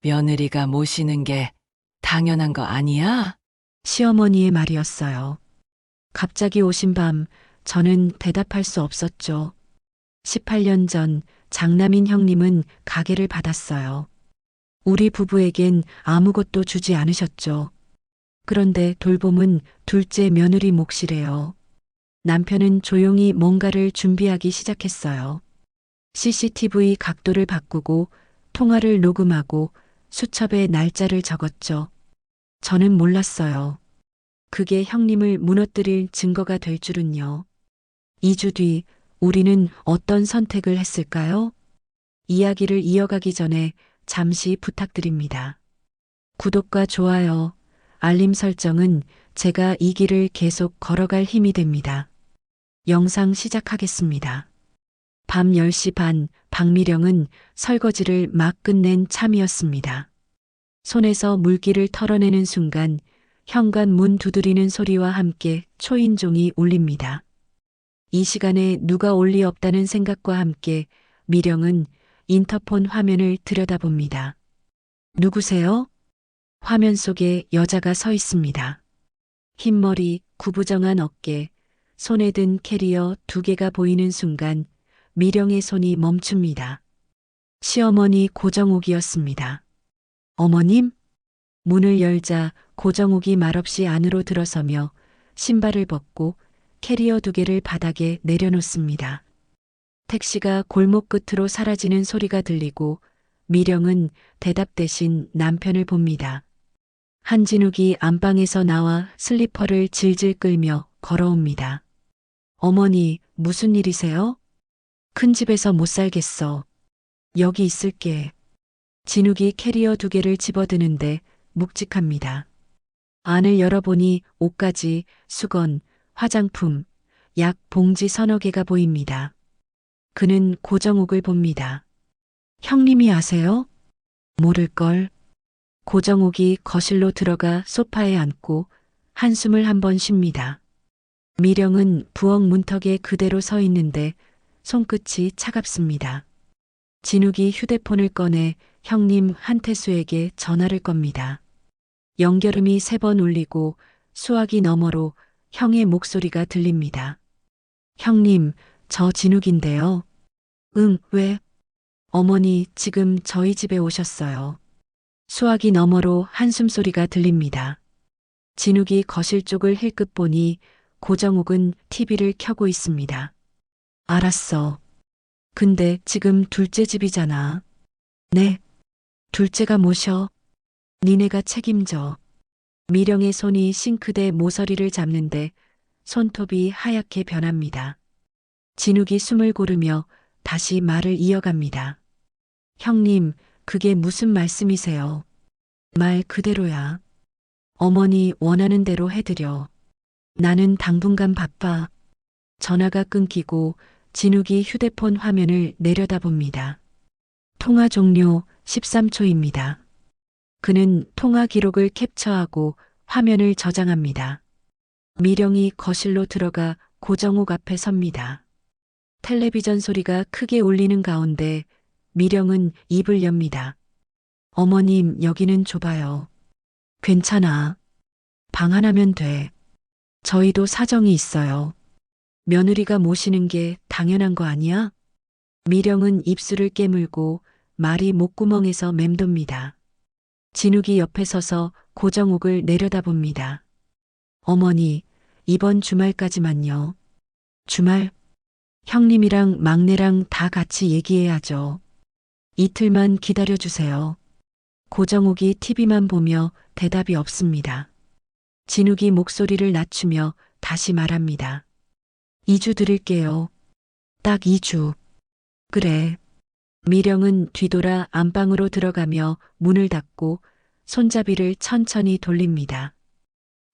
며느리가 모시는 게 당연한 거 아니야? 시어머니의 말이었어요. 갑자기 오신 밤 저는 대답할 수 없었죠. 18년 전 장남인 형님은 가게를 받았어요. 우리 부부에겐 아무것도 주지 않으셨죠. 그런데 돌봄은 둘째 며느리 몫이래요. 남편은 조용히 뭔가를 준비하기 시작했어요. CCTV 각도를 바꾸고 통화를 녹음하고 수첩에 날짜를 적었죠. 저는 몰랐어요. 그게 형님을 무너뜨릴 증거가 될 줄은요. 2주 뒤 우리는 어떤 선택을 했을까요? 이야기를 이어가기 전에 잠시 부탁드립니다. 구독과 좋아요, 알림 설정은 제가 이 길을 계속 걸어갈 힘이 됩니다. 영상 시작하겠습니다. 밤 10시 반, 박미령은 설거지를 막 끝낸 참이었습니다. 손에서 물기를 털어내는 순간 현관 문 두드리는 소리와 함께 초인종이 울립니다. 이 시간에 누가 올 리 없다는 생각과 함께 미령은 인터폰 화면을 들여다봅니다. 누구세요? 화면 속에 여자가 서 있습니다. 흰머리, 구부정한 어깨, 손에 든 캐리어 2개가 보이는 순간 미령의 손이 멈춥니다. 시어머니 고정옥이었습니다. 어머님? 문을 열자 고정옥이 말없이 안으로 들어서며 신발을 벗고 캐리어 2개를 바닥에 내려놓습니다. 택시가 골목 끝으로 사라지는 소리가 들리고 미령은 대답 대신 남편을 봅니다. 한진욱이 안방에서 나와 슬리퍼를 질질 끌며 걸어옵니다. 어머니, 무슨 일이세요? 큰 집에서 못 살겠어. 여기 있을게. 진욱이 캐리어 2개를 집어드는데 묵직합니다. 안을 열어보니 옷가지, 수건, 화장품, 약 봉지 서너 개가 보입니다. 그는 고정욱을 봅니다. 형님이 아세요? 모를걸. 고정욱이 거실로 들어가 소파에 앉고 한숨을 한 번 쉽니다. 미령은 부엌 문턱에 그대로 서 있는데 손끝이 차갑습니다. 진욱이 휴대폰을 꺼내 형님 한태수에게 전화를 겁니다. 연결음이 3번 울리고 수화기 너머로 형의 목소리가 들립니다. 형님, 저 진욱인데요. 응, 왜? 어머니 지금 저희 집에 오셨어요. 수화기 너머로 한숨소리가 들립니다. 진욱이 거실 쪽을 힐끗 보니 고정욱은 TV를 켜고 있습니다. 알았어. 근데 지금 둘째 집이잖아. 네. 둘째가 모셔. 니네가 책임져. 미령의 손이 싱크대 모서리를 잡는데 손톱이 하얗게 변합니다. 진욱이 숨을 고르며 다시 말을 이어갑니다. 형님, 그게 무슨 말씀이세요? 말 그대로야. 어머니 원하는 대로 해드려. 나는 당분간 바빠. 전화가 끊기고 진욱이 휴대폰 화면을 내려다봅니다. 통화 종료 13초입니다. 그는 통화 기록을 캡처하고 화면을 저장합니다. 미령이 거실로 들어가 고정욱 앞에 섭니다. 텔레비전 소리가 크게 울리는 가운데 미령은 입을 엽니다. 어머님, 여기는 좁아요. 괜찮아. 방 하나면 돼. 저희도 사정이 있어요. 며느리가 모시는 게 당연한 거 아니야? 미령은 입술을 깨물고 말이 목구멍에서 맴돕니다. 진욱이 옆에 서서 고정욱을 내려다봅니다. 어머니, 이번 주말까지만요. 주말? 형님이랑 막내랑 다 같이 얘기해야죠. 이틀만 기다려주세요. 고정욱이 TV만 보며 대답이 없습니다. 진욱이 목소리를 낮추며 다시 말합니다. 2주 드릴게요. 딱 2주. 그래. 미령은 뒤돌아 안방으로 들어가며 문을 닫고 손잡이를 천천히 돌립니다.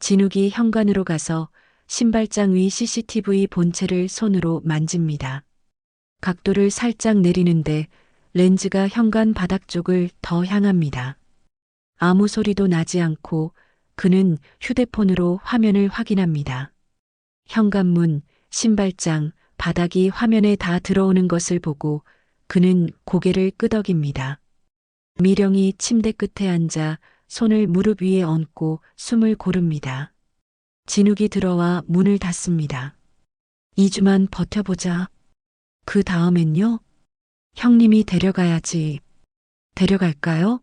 진욱이 현관으로 가서 신발장 위 CCTV 본체를 손으로 만집니다. 각도를 살짝 내리는데 렌즈가 현관 바닥 쪽을 더 향합니다. 아무 소리도 나지 않고 그는 휴대폰으로 화면을 확인합니다. 현관문, 신발장, 바닥이 화면에 다 들어오는 것을 보고 그는 고개를 끄덕입니다. 미령이 침대 끝에 앉아 손을 무릎 위에 얹고 숨을 고릅니다. 진욱이 들어와 문을 닫습니다. 2주만 버텨보자. 그 다음엔요? 형님이 데려가야지. 데려갈까요?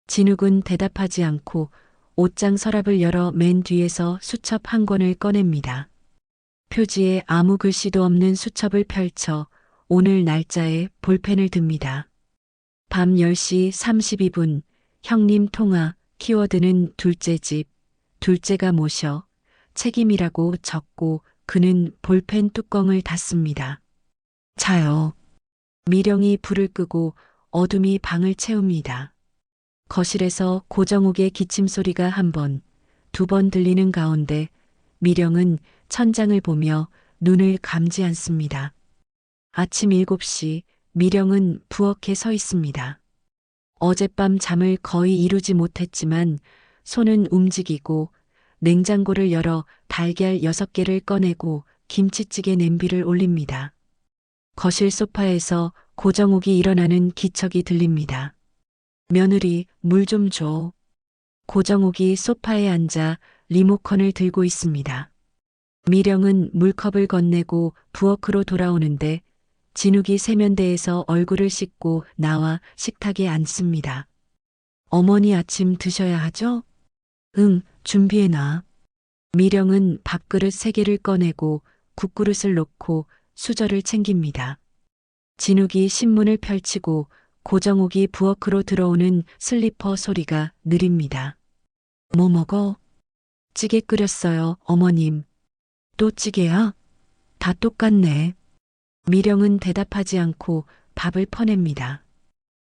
진욱은 대답하지 않고 옷장 서랍을 열어 맨 뒤에서 수첩 한 권을 꺼냅니다. 표지에 아무 글씨도 없는 수첩을 펼쳐 오늘 날짜에 볼펜을 듭니다. 밤 10시 32분 형님 통화 키워드는 둘째 집, 둘째가 모셔 책임이라고 적고 그는 볼펜 뚜껑을 닫습니다. 자요. 미령이 불을 끄고 어둠이 방을 채웁니다. 거실에서 고정욱의 기침 소리가 한 번, 두 번 들리는 가운데 미령은 천장을 보며 눈을 감지 않습니다. 아침 7시 미령은 부엌에 서 있습니다. 어젯밤 잠을 거의 이루지 못했지만 손은 움직이고 냉장고를 열어 달걀 6개를 꺼내고 김치찌개 냄비를 올립니다. 거실 소파에서 고정욱이 일어나는 기척이 들립니다. 며느리, 물 좀 줘. 고정욱이 소파에 앉아 리모컨을 들고 있습니다. 미령은 물컵을 건네고 부엌으로 돌아오는데 진욱이 세면대에서 얼굴을 씻고 나와 식탁에 앉습니다. 어머니 아침 드셔야 하죠? 응, 준비해놔. 미령은 밥그릇 3개를 꺼내고 국그릇을 놓고 수저를 챙깁니다. 진욱이 신문을 펼치고 고정욱이 부엌으로 들어오는 슬리퍼 소리가 느립니다. 뭐 먹어? 찌개 끓였어요, 어머님. 또 찌개야? 다 똑같네. 미령은 대답하지 않고 밥을 퍼냅니다.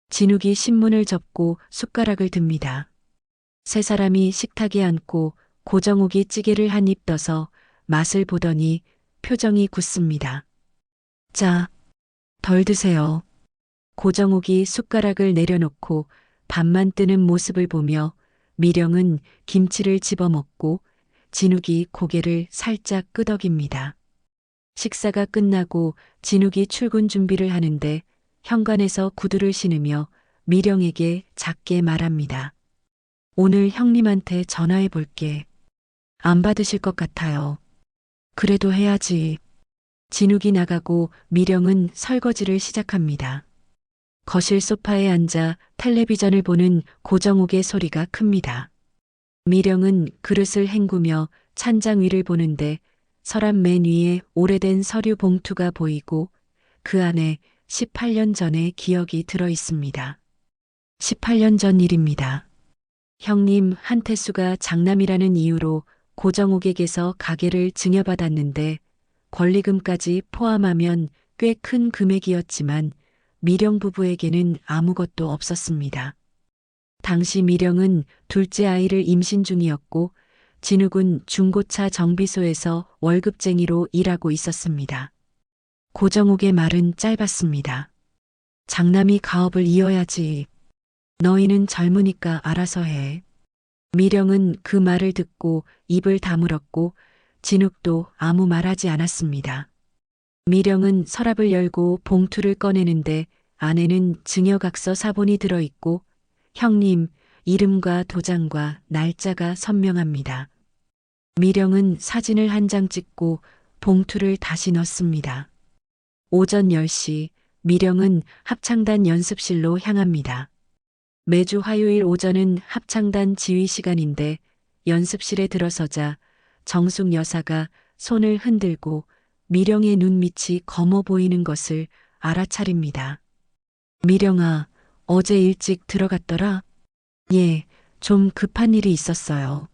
진욱이 신문을 접고 숟가락을 듭니다. 세 사람이 식탁에 앉고 고정욱이 찌개를 한 입 떠서 맛을 보더니 표정이 굳습니다. 자, 덜 드세요. 고정욱이 숟가락을 내려놓고 밥만 뜨는 모습을 보며 미령은 김치를 집어먹고 진욱이 고개를 살짝 끄덕입니다. 식사가 끝나고 진욱이 출근 준비를 하는데 현관에서 구두를 신으며 미령에게 작게 말합니다. 오늘 형님한테 전화해 볼게. 안 받으실 것 같아요. 그래도 해야지. 진욱이 나가고 미령은 설거지를 시작합니다. 거실 소파에 앉아 텔레비전을 보는 고정욱의 소리가 큽니다. 미령은 그릇을 헹구며 찬장 위를 보는데 서랍 맨 위에 오래된 서류 봉투가 보이고 그 안에 18년 전의 기억이 들어 있습니다. 18년 전 일입니다. 형님 한태수가 장남이라는 이유로 고정욱에게서 가게를 증여받았는데 권리금까지 포함하면 꽤 큰 금액이었지만 미령 부부에게는 아무것도 없었습니다. 당시 미령은 둘째 아이를 임신 중이었고 진욱은 중고차 정비소에서 월급쟁이로 일하고 있었습니다. 고정욱의 말은 짧았습니다. 장남이 가업을 이어야지. 너희는 젊으니까 알아서 해. 미령은 그 말을 듣고 입을 다물었고 진욱도 아무 말하지 않았습니다. 미령은 서랍을 열고 봉투를 꺼내는데 안에는 증여각서 사본이 들어있고 형님 이름과 도장과 날짜가 선명합니다. 미령은 사진을 한 장 찍고 봉투를 다시 넣습니다. 오전 10시 미령은 합창단 연습실로 향합니다. 매주 화요일 오전은 합창단 지휘 시간인데 연습실에 들어서자 정숙 여사가 손을 흔들고 미령의 눈밑이 검어 보이는 것을 알아차립니다. 미령아, 어제 일찍 들어갔더라? 예, 좀 급한 일이 있었어요.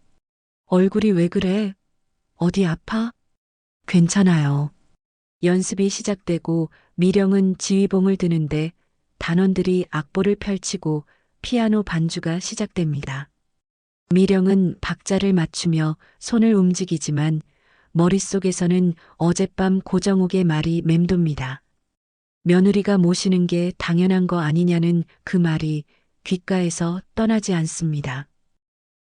얼굴이 왜 그래? 어디 아파? 괜찮아요. 연습이 시작되고 미령은 지휘봉을 드는데 단원들이 악보를 펼치고 피아노 반주가 시작됩니다. 미령은 박자를 맞추며 손을 움직이지만 머릿속에서는 어젯밤 고정욱의 말이 맴돕니다. 며느리가 모시는 게 당연한 거 아니냐는 그 말이 귓가에서 떠나지 않습니다.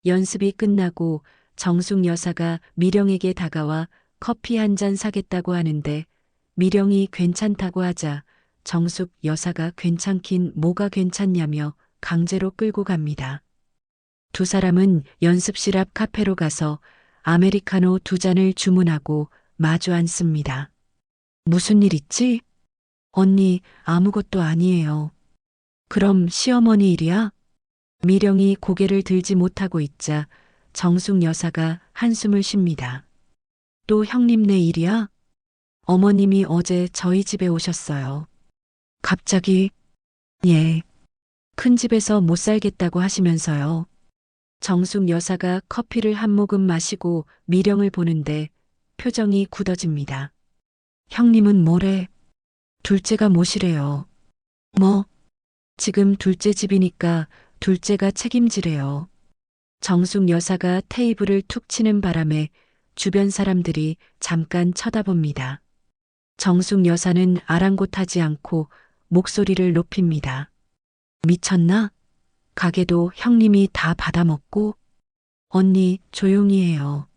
연습이 끝나고 정숙 여사가 미령에게 다가와 커피 한 잔 사겠다고 하는데 미령이 괜찮다고 하자 정숙 여사가 괜찮긴 뭐가 괜찮냐며 강제로 끌고 갑니다. 두 사람은 연습실 앞 카페로 가서 아메리카노 두 잔을 주문하고 마주 앉습니다. 무슨 일 있지? 언니, 아무것도 아니에요. 그럼 시어머니 일이야? 미령이 고개를 들지 못하고 있자 정숙 여사가 한숨을 쉽니다. 또 형님네 일이야? 어머님이 어제 저희 집에 오셨어요. 갑자기? 예. 큰 집에서 못 살겠다고 하시면서요. 정숙 여사가 커피를 한 모금 마시고 미령을 보는데 표정이 굳어집니다. 형님은 뭐래? 둘째가 뭐시래요? 뭐? 지금 둘째 집이니까 둘째가 책임지래요. 정숙 여사가 테이블을 툭 치는 바람에 주변 사람들이 잠깐 쳐다봅니다. 정숙 여사는 아랑곳하지 않고 목소리를 높입니다. 미쳤나? 가게도 형님이 다 받아먹고? 언니, 조용히 해요.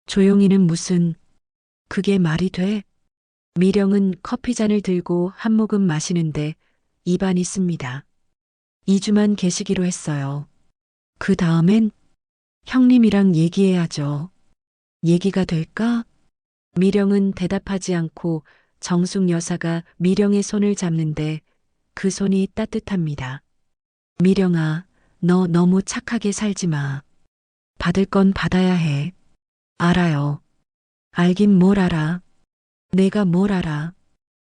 조용히는 무슨, 그게 말이 돼? 미령은 커피잔을 들고 한 모금 마시는데 입안이 씁니다. 2주만 계시기로 했어요. 그 다음엔 형님이랑 얘기해야죠. 얘기가 될까? 미령은 대답하지 않고 정숙 여사가 미령의 손을 잡는데 그 손이 따뜻합니다. 미령아, 너 너무 착하게 살지 마. 받을 건 받아야 해. 알아요. 알긴 뭘 알아. 내가 뭘 알아.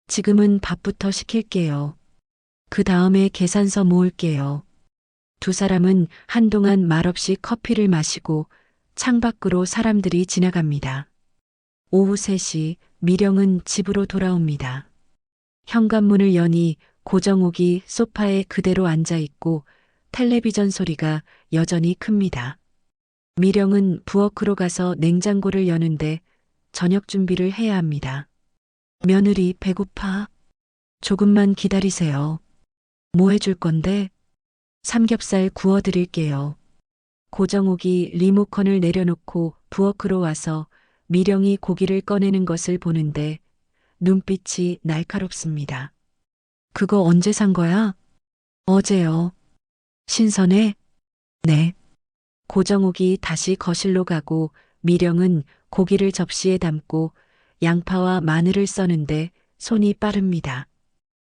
지금은 밥부터 시킬게요. 그 다음에 계산서 모을게요. 두 사람은 한동안 말없이 커피를 마시고 창밖으로 사람들이 지나갑니다. 오후 3시 미령은 집으로 돌아옵니다. 현관문을 여니 고정옥이 소파에 그대로 앉아 있고 텔레비전 소리가 여전히 큽니다. 미령은 부엌으로 가서 냉장고를 여는데 저녁 준비를 해야 합니다. 며느리 배고파. 조금만 기다리세요. 뭐 해줄 건데? 삼겹살 구워드릴게요. 고정옥이 리모컨을 내려놓고 부엌으로 와서 미령이 고기를 꺼내는 것을 보는데 눈빛이 날카롭습니다. 그거 언제 산 거야? 어제요. 신선해? 네. 고정옥이 다시 거실로 가고 미령은 고기를 접시에 담고 양파와 마늘을 써는데 손이 빠릅니다.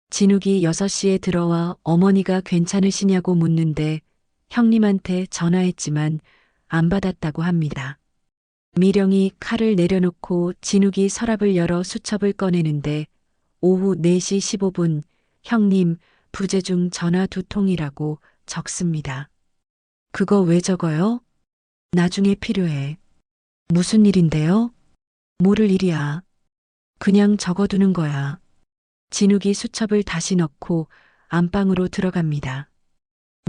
진욱이 6시에 들어와 어머니가 괜찮으시냐고 묻는데 형님한테 전화했지만 안 받았다고 합니다. 미령이 칼을 내려놓고 진욱이 서랍을 열어 수첩을 꺼내는데 오후 4시 15분 형님 부재중 전화 2통이라고 적습니다. 그거 왜 적어요? 나중에 필요해. 무슨 일인데요? 모를 일이야. 그냥 적어두는 거야. 진욱이 수첩을 다시 넣고 안방으로 들어갑니다.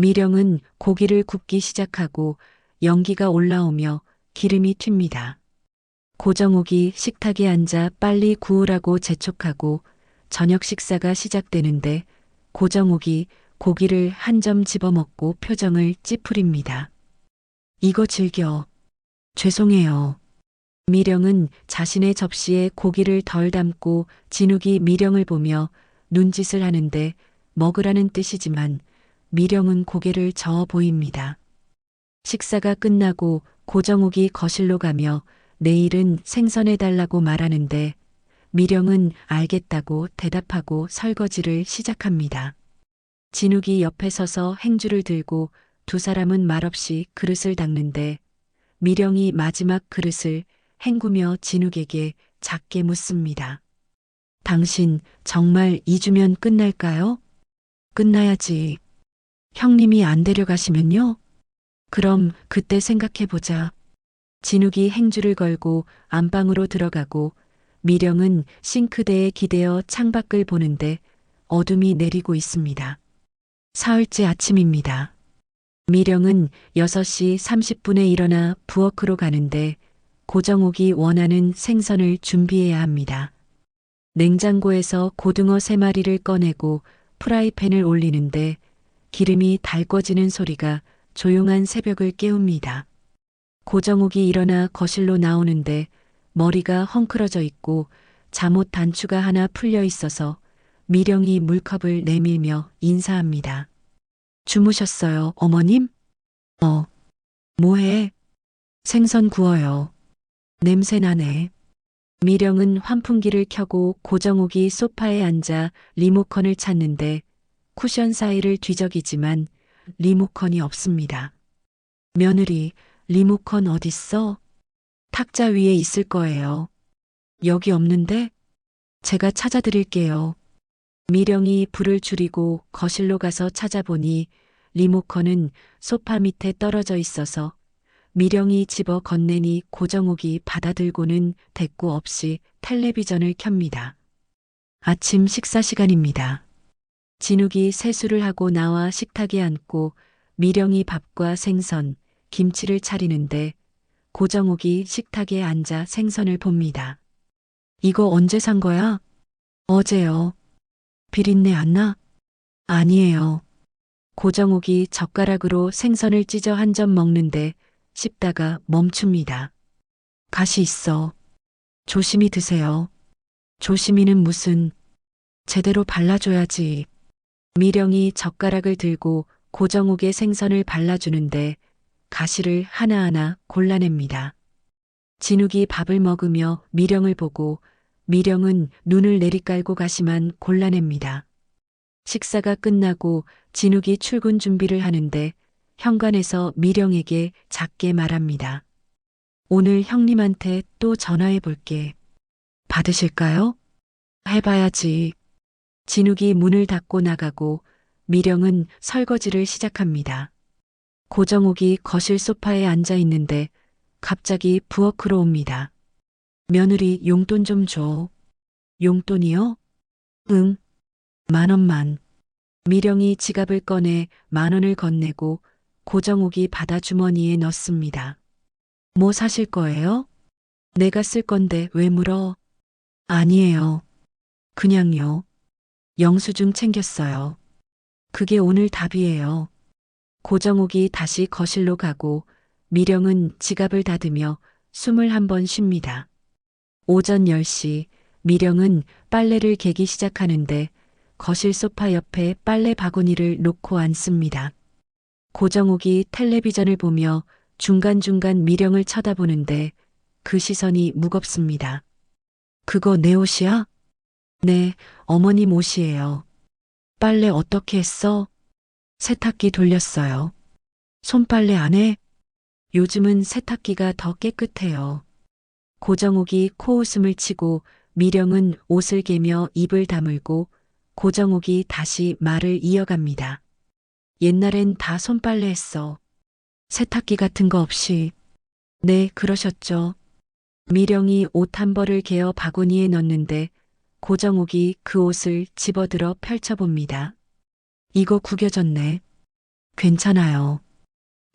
미령은 고기를 굽기 시작하고 연기가 올라오며 기름이 튑니다. 고정옥이 식탁에 앉아 빨리 구우라고 재촉하고 저녁 식사가 시작되는데 고정옥이 고기를 한 점 집어먹고 표정을 찌푸립니다. 이거 즐겨. 죄송해요. 미령은 자신의 접시에 고기를 덜 담고 진욱이 미령을 보며 눈짓을 하는데 먹으라는 뜻이지만 미령은 고개를 저어 보입니다. 식사가 끝나고 고정욱이 거실로 가며 내일은 생선해달라고 말하는데 미령은 알겠다고 대답하고 설거지를 시작합니다. 진욱이 옆에 서서 행주를 들고 두 사람은 말없이 그릇을 닦는데 미령이 마지막 그릇을 헹구며 진욱에게 작게 묻습니다. 당신 정말 2주면 끝날까요? 끝나야지. 형님이 안 데려가시면요? 그럼 그때 생각해보자. 진욱이 행주를 걸고 안방으로 들어가고 미령은 싱크대에 기대어 창밖을 보는데 어둠이 내리고 있습니다. 사흘째 아침입니다. 미령은 6시 30분에 일어나 부엌으로 가는데 고정옥이 원하는 생선을 준비해야 합니다. 냉장고에서 고등어 3마리를 꺼내고 프라이팬을 올리는데 기름이 달궈지는 소리가 조용한 새벽을 깨웁니다. 고정옥이 일어나 거실로 나오는데 머리가 헝클어져 있고 잠옷 단추가 하나 풀려 있어서 미령이 물컵을 내밀며 인사합니다. 주무셨어요, 어머님? 뭐해? 생선 구워요. 냄새 나네. 미령은 환풍기를 켜고 고정욱이 소파에 앉아 리모컨을 찾는데 쿠션 사이를 뒤적이지만 리모컨이 없습니다. 며느리, 리모컨 어딨어? 탁자 위에 있을 거예요. 여기 없는데? 제가 찾아드릴게요. 미령이 불을 줄이고 거실로 가서 찾아보니 리모컨은 소파 밑에 떨어져 있어서 미령이 집어 건네니 고정욱이 받아들고는 대꾸 없이 텔레비전을 켭니다. 아침 식사 시간입니다. 진욱이 세수를 하고 나와 식탁에 앉고 미령이 밥과 생선, 김치를 차리는데 고정욱이 식탁에 앉아 생선을 봅니다. 이거 언제 산 거야? 어제요. 비린내 안 나? 아니에요. 고정욱이 젓가락으로 생선을 찢어 한 점 먹는데 씹다가 멈춥니다. 가시 있어. 조심히 드세요. 조심히는 무슨, 제대로 발라줘야지. 미령이 젓가락을 들고 고정욱의 생선을 발라주는데 가시를 하나하나 골라냅니다. 진욱이 밥을 먹으며 미령을 보고 미령은 눈을 내리깔고 가시만 골라냅니다. 식사가 끝나고 진욱이 출근 준비를 하는데 현관에서 미령에게 작게 말합니다. 오늘 형님한테 또 전화해 볼게. 받으실까요? 해봐야지. 진욱이 문을 닫고 나가고 미령은 설거지를 시작합니다. 고정욱이 거실 소파에 앉아 있는데 갑자기 부엌으로 옵니다. 며느리 용돈 좀 줘. 용돈이요? 응. 10,000원만. 미령이 지갑을 꺼내 10,000원을 건네고 고정욱이 받아 주머니에 넣습니다. 뭐 사실 거예요? 내가 쓸 건데 왜 물어? 아니에요. 그냥요. 영수증 챙겼어요. 그게 오늘 답이에요. 고정욱이 다시 거실로 가고 미령은 지갑을 닫으며 숨을 한 번 쉽니다. 오전 10시 미령은 빨래를 개기 시작하는데 거실 소파 옆에 빨래 바구니를 놓고 앉습니다. 고정욱이 텔레비전을 보며 중간중간 미령을 쳐다보는데 그 시선이 무겁습니다. 그거 내 옷이야? 네, 어머님 옷이에요. 빨래 어떻게 했어? 세탁기 돌렸어요. 손빨래 안 해? 요즘은 세탁기가 더 깨끗해요. 고정욱이 코웃음을 치고 미령은 옷을 개며 입을 다물고 고정욱이 다시 말을 이어갑니다. 옛날엔 다 손빨래 했어. 세탁기 같은 거 없이. 네, 그러셨죠. 미령이 옷 한 벌을 개어 바구니에 넣는데 고정욱이 그 옷을 집어들어 펼쳐봅니다. 이거 구겨졌네. 괜찮아요.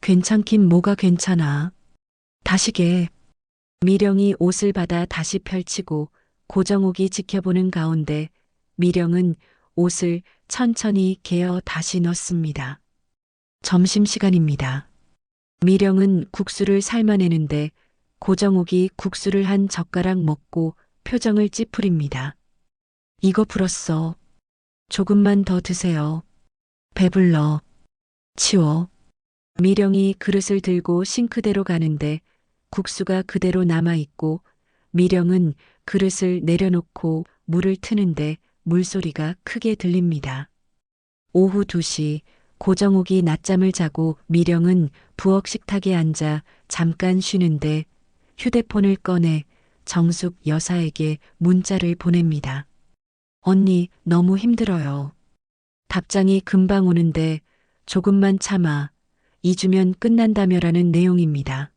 괜찮긴 뭐가 괜찮아. 다시게. 미령이 옷을 받아 다시 펼치고 고정욱이 지켜보는 가운데 미령은 옷을 천천히 개어 다시 넣습니다. 점심시간입니다. 미령은 국수를 삶아내는데 고정욱이 국수를 한 젓가락 먹고 표정을 찌푸립니다. 이거 불었어. 조금만 더 드세요. 배불러. 치워. 미령이 그릇을 들고 싱크대로 가는데 국수가 그대로 남아있고 미령은 그릇을 내려놓고 물을 트는데 물소리가 크게 들립니다. 오후 2시 고정욱이 낮잠을 자고 미령은 부엌 식탁에 앉아 잠깐 쉬는데 휴대폰을 꺼내 정숙 여사에게 문자를 보냅니다. 언니, 너무 힘들어요. 답장이 금방 오는데 조금만 참아. 2주면 끝난다며라는 내용입니다.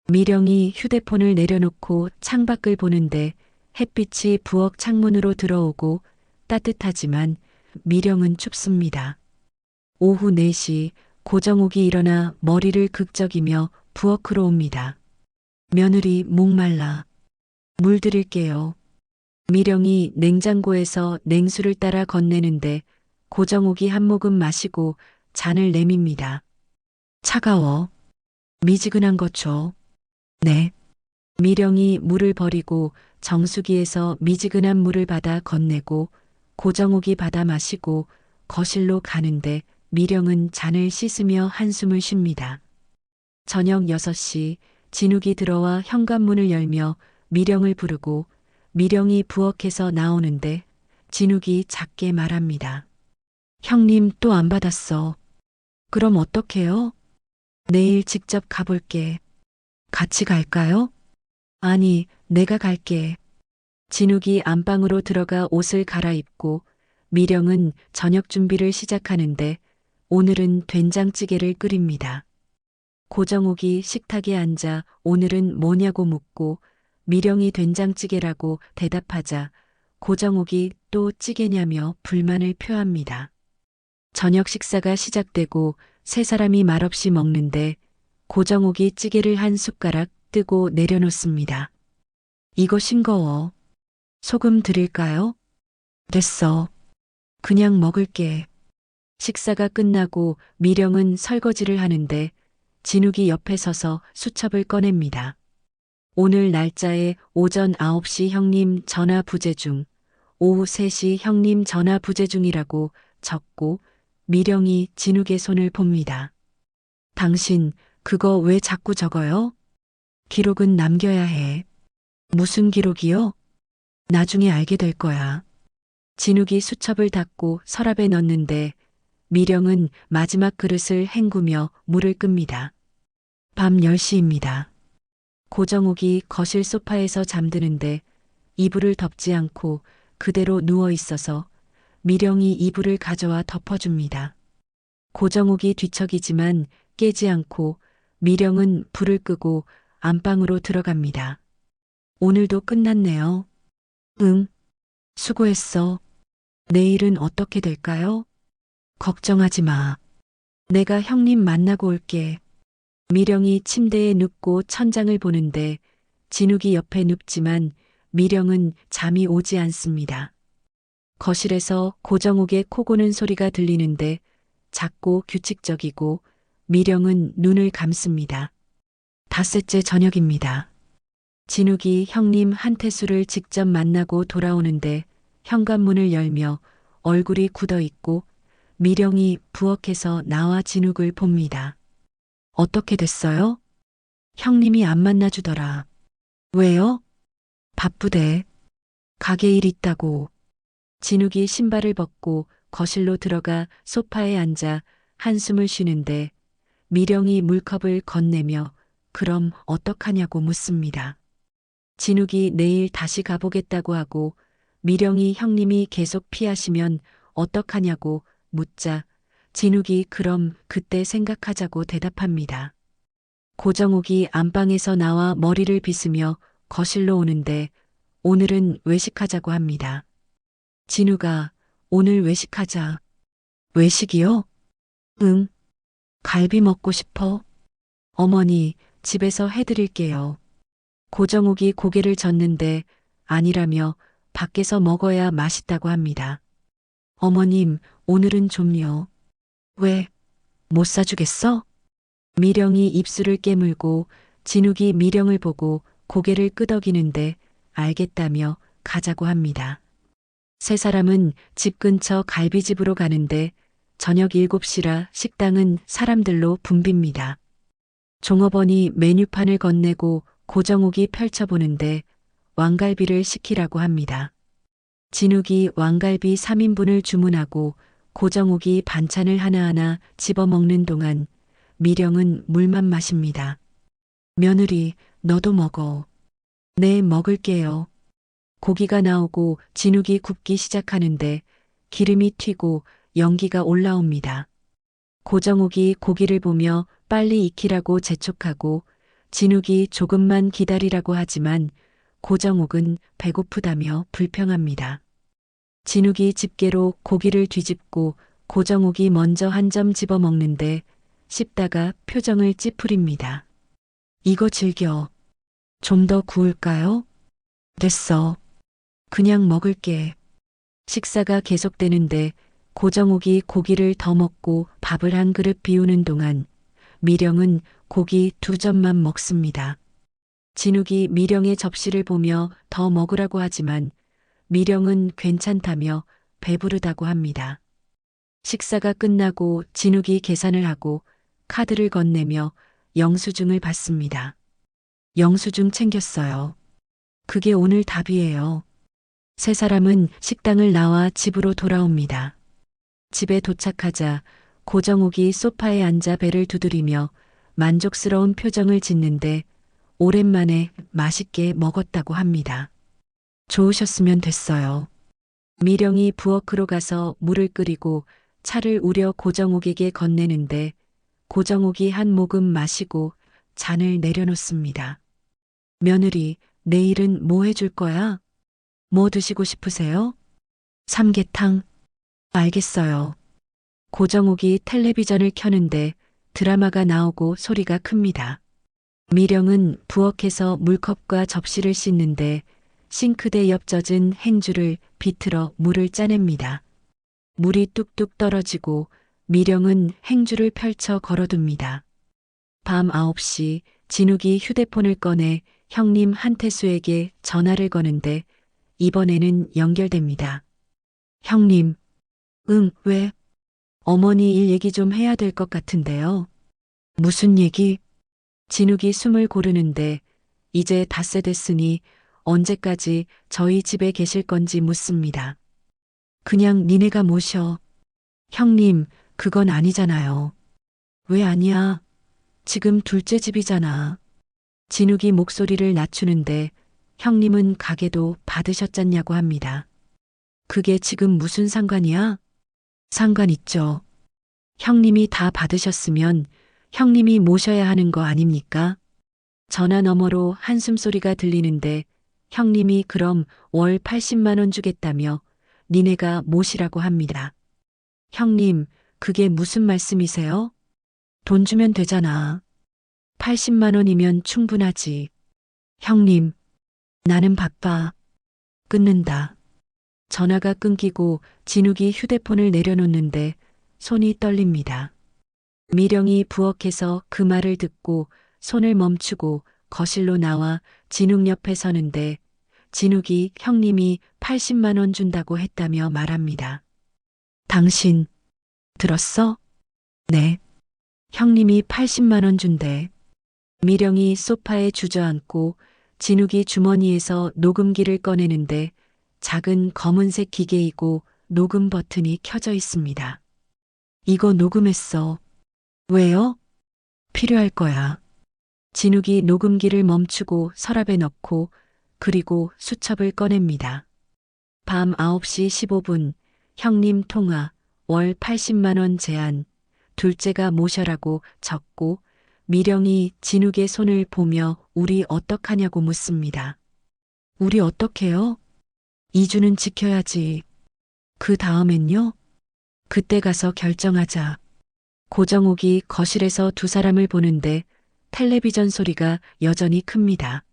미령이 휴대폰을 내려놓고 창밖을 보는데 햇빛이 부엌 창문으로 들어오고 따뜻하지만 미령은 춥습니다. 오후 4시 고정욱이 일어나 머리를 극적이며 부엌으로 옵니다. 며느리 목말라. 물 드릴게요. 미령이 냉장고에서 냉수를 따라 건네는데 고정욱이 한 모금 마시고 잔을 내밉니다. 차가워. 미지근한 것 줘. 네. 미령이 물을 버리고 정수기에서 미지근한 물을 받아 건네고 고정욱이 받아 마시고 거실로 가는데 미령은 잔을 씻으며 한숨을 쉽니다. 저녁 6시 진욱이 들어와 현관문을 열며 미령을 부르고 미령이 부엌에서 나오는데 진욱이 작게 말합니다. 형님 또 안 받았어. 그럼 어떡해요? 내일 직접 가볼게. 같이 갈까요? 아니, 내가 갈게. 진욱이 안방으로 들어가 옷을 갈아입고 미령은 저녁 준비를 시작하는데 오늘은 된장찌개를 끓입니다. 고정욱이 식탁에 앉아 오늘은 뭐냐고 묻고 미령이 된장찌개라고 대답하자 고정욱이 또 찌개냐며 불만을 표합니다. 저녁 식사가 시작되고 세 사람이 말없이 먹는데 고정욱이 찌개를 한 숟가락 뜨고 내려놓습니다. 이거 싱거워. 소금 드릴까요? 됐어. 그냥 먹을게. 식사가 끝나고 미령은 설거지를 하는데 진욱이 옆에 서서 수첩을 꺼냅니다. 오늘 날짜에 오전 9시 형님 전화 부재 중, 오후 3시 형님 전화 부재 중이라고 적고 미령이 진욱의 손을 봅니다. 당신 그거 왜 자꾸 적어요? 기록은 남겨야 해. 무슨 기록이요? 나중에 알게 될 거야. 진욱이 수첩을 닫고 서랍에 넣는데 미령은 마지막 그릇을 헹구며 물을 끕니다. 밤 10시입니다. 고정욱이 거실 소파에서 잠드는데 이불을 덮지 않고 그대로 누워 있어서 미령이 이불을 가져와 덮어줍니다. 고정욱이 뒤척이지만 깨지 않고 미령은 불을 끄고 안방으로 들어갑니다. 오늘도 끝났네요. 응, 수고했어. 내일은 어떻게 될까요? 걱정하지 마. 내가 형님 만나고 올게. 미령이 침대에 눕고 천장을 보는데 진욱이 옆에 눕지만 미령은 잠이 오지 않습니다. 거실에서 고정욱의 코 고는 소리가 들리는데 작고 규칙적이고 미령은 눈을 감습니다. 닷새째 저녁입니다. 진욱이 형님 한태수를 직접 만나고 돌아오는데 현관문을 열며 얼굴이 굳어 있고 미령이 부엌에서 나와 진욱을 봅니다. 어떻게 됐어요? 형님이 안 만나주더라. 왜요? 바쁘대. 가게 일 있다고. 진욱이 신발을 벗고 거실로 들어가 소파에 앉아 한숨을 쉬는데 미령이 물컵을 건네며 그럼 어떡하냐고 묻습니다. 진욱이 내일 다시 가보겠다고 하고 미령이 형님이 계속 피하시면 어떡하냐고 묻자 진욱이 그럼 그때 생각하자고 대답합니다. 고정욱이 안방에서 나와 머리를 빗으며 거실로 오는데 오늘은 외식하자고 합니다. 진욱아, 오늘 외식하자. 외식이요? 응. 갈비 먹고 싶어. 어머니, 집에서 해드릴게요. 고정욱이 고개를 젓는데 아니라며 밖에서 먹어야 맛있다고 합니다. 어머님, 오늘은 좀요. 왜? 못 사주겠어? 미령이 입술을 깨물고 진욱이 미령을 보고 고개를 끄덕이는데 알겠다며 가자고 합니다. 세 사람은 집 근처 갈비집으로 가는데 저녁 7시라 식당은 사람들로 붐빕니다. 종업원이 메뉴판을 건네고 고정욱이 펼쳐보는데 왕갈비를 시키라고 합니다. 진욱이 왕갈비 3인분을 주문하고 고정욱이 반찬을 하나하나 집어먹는 동안 미령은 물만 마십니다. 며느리, 너도 먹어. 네, 먹을게요. 고기가 나오고 진욱이 굽기 시작하는데 기름이 튀고 연기가 올라옵니다. 고정욱이 고기를 보며 빨리 익히라고 재촉하고 진욱이 조금만 기다리라고 하지만 고정욱은 배고프다며 불평합니다. 진욱이 집게로 고기를 뒤집고 고정욱이 먼저 한 점 집어먹는데 씹다가 표정을 찌푸립니다. 이거 즐겨. 좀 더 구울까요? 됐어. 그냥 먹을게. 식사가 계속되는데 고정욱이 고기를 더 먹고 밥을 한 그릇 비우는 동안 미령은 고기 2점만 먹습니다. 진욱이 미령의 접시를 보며 더 먹으라고 하지만 미령은 괜찮다며 배부르다고 합니다. 식사가 끝나고 진욱이 계산을 하고 카드를 건네며 영수증을 받습니다. 영수증 챙겼어요. 그게 오늘 답이에요. 세 사람은 식당을 나와 집으로 돌아옵니다. 집에 도착하자 고정욱이 소파에 앉아 배를 두드리며 만족스러운 표정을 짓는데 오랜만에 맛있게 먹었다고 합니다. 좋으셨으면 됐어요. 미령이 부엌으로 가서 물을 끓이고 차를 우려 고정욱에게 건네는데 고정욱이 한 모금 마시고 잔을 내려놓습니다. 며느리, 내일은 뭐 해줄 거야? 뭐 드시고 싶으세요? 삼계탕. 알겠어요. 고정욱이 텔레비전을 켜는데 드라마가 나오고 소리가 큽니다. 미령은 부엌에서 물컵과 접시를 씻는데 싱크대 옆 젖은 행주를 비틀어 물을 짜냅니다. 물이 뚝뚝 떨어지고 미령은 행주를 펼쳐 걸어둡니다. 밤 9시 진욱이 휴대폰을 꺼내 형님 한태수에게 전화를 거는데 이번에는 연결됩니다. 형님. 응, 왜? 어머니 일 얘기 좀 해야 될 것 같은데요. 무슨 얘기? 진욱이 숨을 고르는데 이제 닷새 됐으니 언제까지 저희 집에 계실 건지 묻습니다. 그냥 니네가 모셔. 형님, 그건 아니잖아요. 왜 아니야? 지금 둘째 집이잖아. 진욱이 목소리를 낮추는데 형님은 가게도 받으셨잖냐고 합니다. 그게 지금 무슨 상관이야? 상관 있죠. 형님이 다 받으셨으면 형님이 모셔야 하는 거 아닙니까? 전화 너머로 한숨소리가 들리는데 형님이 그럼 월 80만 원 주겠다며 니네가 모시라고 합니다. 형님, 그게 무슨 말씀이세요? 돈 주면 되잖아. 80만 원이면 충분하지. 형님, 나는 바빠. 끊는다. 전화가 끊기고 진욱이 휴대폰을 내려놓는데 손이 떨립니다. 미령이 부엌에서 그 말을 듣고 손을 멈추고 거실로 나와 진욱 옆에 서는데 진욱이 형님이 80만 원 준다고 했다며 말합니다. 당신 들었어? 네. 형님이 80만 원 준대. 미령이 소파에 주저앉고 진욱이 주머니에서 녹음기를 꺼내는데 작은 검은색 기계이고 녹음 버튼이 켜져 있습니다. 이거 녹음했어. 왜요? 필요할 거야. 진욱이 녹음기를 멈추고 서랍에 넣고 그리고 수첩을 꺼냅니다. 밤 9시 15분 형님 통화 월 80만 원 제한 둘째가 모셔라고 적고 미령이 진욱의 손을 보며 우리 어떡하냐고 묻습니다. 우리 어떡해요? 2주는 지켜야지. 그 다음엔요? 그때 가서 결정하자. 고정욱이 거실에서 두 사람을 보는데 텔레비전 소리가 여전히 큽니다.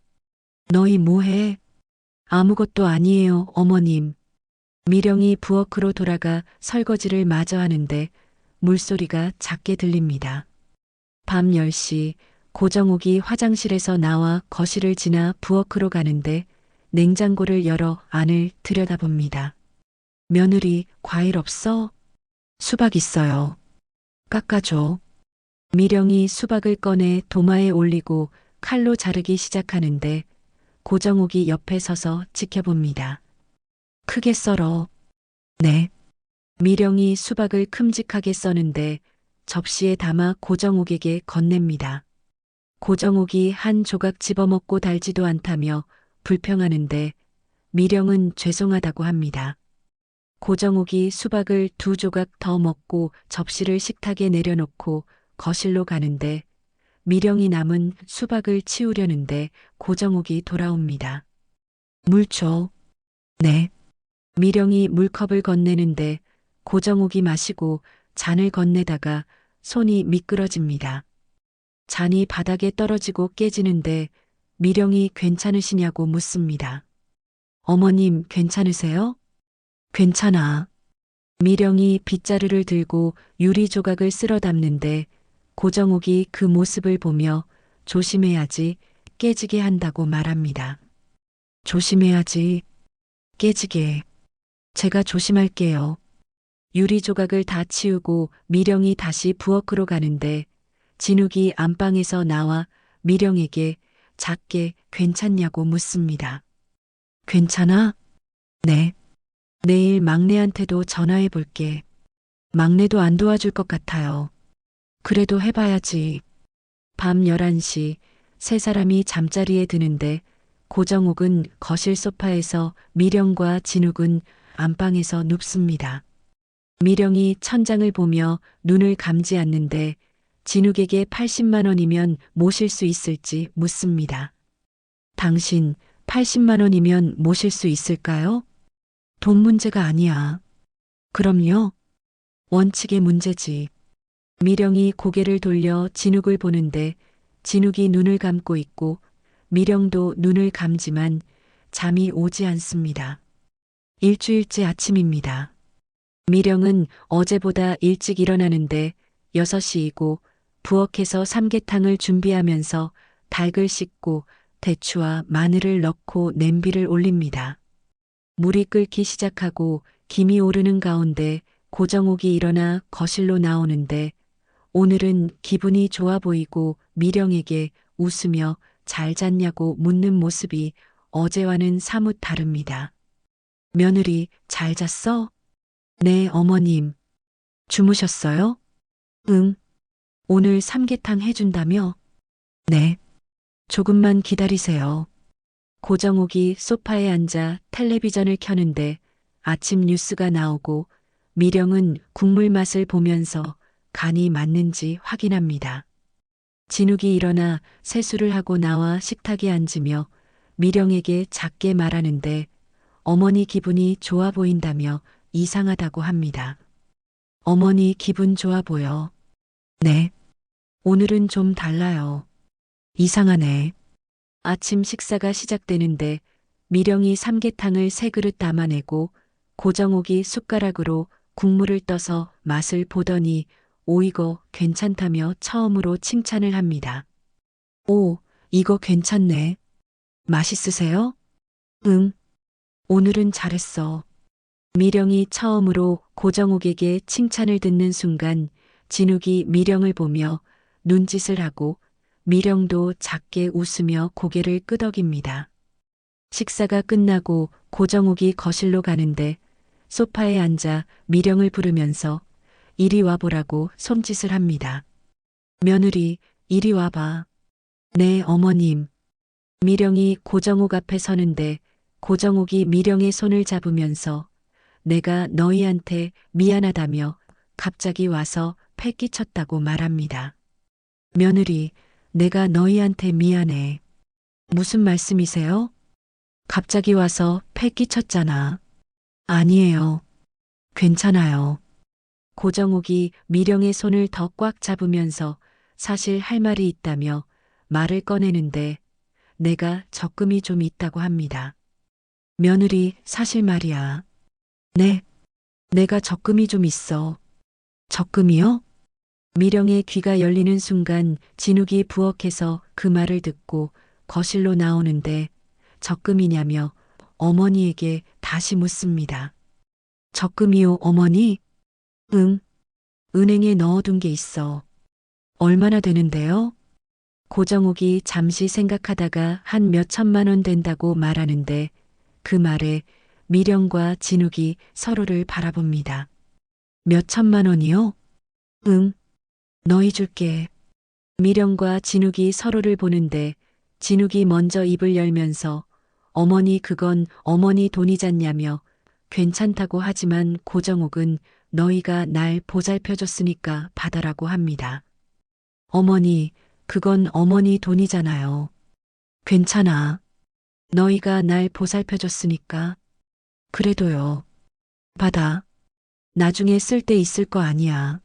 너희 뭐해? 아무것도 아니에요, 어머님. 미령이 부엌으로 돌아가 설거지를 마저 하는데 물소리가 작게 들립니다. 밤 10시 고정욱이 화장실에서 나와 거실을 지나 부엌으로 가는데 냉장고를 열어 안을 들여다봅니다. 며느리, 과일 없어? 수박 있어요. 깎아줘. 미령이 수박을 꺼내 도마에 올리고 칼로 자르기 시작하는데 고정욱이 옆에 서서 지켜봅니다. 크게 썰어. 네. 미령이 수박을 큼직하게 써는데 접시에 담아 고정욱에게 건넵니다. 고정욱이 한 조각 집어먹고 달지도 않다며 불평하는데 미령은 죄송하다고 합니다. 고정욱이 수박을 두 조각 더 먹고 접시를 식탁에 내려놓고 거실로 가는데 미령이 남은 수박을 치우려는데 고정욱이 돌아옵니다. 물 줘. 네. 미령이 물컵을 건네는데 고정욱이 마시고 잔을 건네다가 손이 미끄러집니다. 잔이 바닥에 떨어지고 깨지는데 미령이 괜찮으시냐고 묻습니다. 어머님 괜찮으세요? 괜찮아. 미령이 빗자루를 들고 유리 조각을 쓸어 담는데 고정욱이 그 모습을 보며 조심해야지 깨지게 한다고 말합니다. 조심해야지 깨지게. 제가 조심할게요. 유리 조각을 다 치우고 미령이 다시 부엌으로 가는데 진욱이 안방에서 나와 미령에게 작게 괜찮냐고 묻습니다. 괜찮아? 네. 내일 막내한테도 전화해 볼게. 막내도 안 도와줄 것 같아요. 그래도 해봐야지. 밤 11시 세 사람이 잠자리에 드는데 고정옥은 거실 소파에서 미령과 진욱은 안방에서 눕습니다. 미령이 천장을 보며 눈을 감지 않는데 진욱에게 80만 원이면 모실 수 있을지 묻습니다. 당신 80만 원이면 모실 수 있을까요? 돈 문제가 아니야. 그럼요. 원칙의 문제지. 미령이 고개를 돌려 진욱을 보는데 진욱이 눈을 감고 있고 미령도 눈을 감지만 잠이 오지 않습니다. 일주일째 아침입니다. 미령은 어제보다 일찍 일어나는데 6시이고 부엌에서 삼계탕을 준비하면서 닭을 씻고 대추와 마늘을 넣고 냄비를 올립니다. 물이 끓기 시작하고 김이 오르는 가운데 고정옥이 일어나 거실로 나오는데 오늘은 기분이 좋아 보이고 미령에게 웃으며 잘 잤냐고 묻는 모습이 어제와는 사뭇 다릅니다. 며느리 잘 잤어? 네, 어머님. 주무셨어요? 응. 오늘 삼계탕 해준다며? 네. 조금만 기다리세요. 고정옥이 소파에 앉아 텔레비전을 켜는데 아침 뉴스가 나오고 미령은 국물 맛을 보면서 간이 맞는지 확인합니다. 진욱이 일어나 세수를 하고 나와 식탁에 앉으며 미령에게 작게 말하는데 어머니 기분이 좋아 보인다며 이상하다고 합니다. 어머니 기분 좋아 보여. 네. 오늘은 좀 달라요. 이상하네. 아침 식사가 시작되는데 미령이 삼계탕을 세 그릇 담아내고 고정옥이 숟가락으로 국물을 떠서 맛을 보더니 오이거 괜찮다며 처음으로 칭찬을 합니다. 오, 이거 괜찮네. 맛있으세요? 응. 오늘은 잘했어. 미령이 처음으로 고정옥에게 칭찬을 듣는 순간 진욱이 미령을 보며 눈짓을 하고 미령도 작게 웃으며 고개를 끄덕입니다. 식사가 끝나고 고정옥이 거실로 가는데 소파에 앉아 미령을 부르면서 이리 와보라고 손짓을 합니다. 며느리, 이리 와봐. 네, 어머님. 미령이 고정옥 앞에 서는데 고정옥이 미령의 손을 잡으면서 내가 너희한테 미안하다며 갑자기 와서 패 끼쳤다고 말합니다. 며느리, 내가 너희한테 미안해. 무슨 말씀이세요? 갑자기 와서 패 끼쳤잖아. 아니에요. 괜찮아요. 고정옥이 미령의 손을 더 꽉 잡으면서 사실 할 말이 있다며 말을 꺼내는데 내가 적금이 좀 있다고 합니다. 며느리, 사실 말이야. 네, 내가 적금이 좀 있어. 적금이요? 미령의 귀가 열리는 순간 진욱이 부엌에서 그 말을 듣고 거실로 나오는데 적금이냐며 어머니에게 다시 묻습니다. 적금이요, 어머니? 응, 은행에 넣어둔 게 있어. 얼마나 되는데요? 고정옥이 잠시 생각하다가 한 몇 천만 원 된다고 말하는데 그 말에 미령과 진욱이 서로를 바라봅니다. 몇 천만 원이요? 응, 너희 줄게. 미령과 진욱이 서로를 보는데 진욱이 먼저 입을 열면서 어머니 그건 어머니 돈이잖냐며 괜찮다고 하지만 고정옥은 너희가 날 보살펴줬으니까 받아라고 합니다. 어머니, 그건 어머니 돈이잖아요. 괜찮아. 너희가 날 보살펴줬으니까. 그래도요. 받아. 나중에 쓸 때 있을 거 아니야.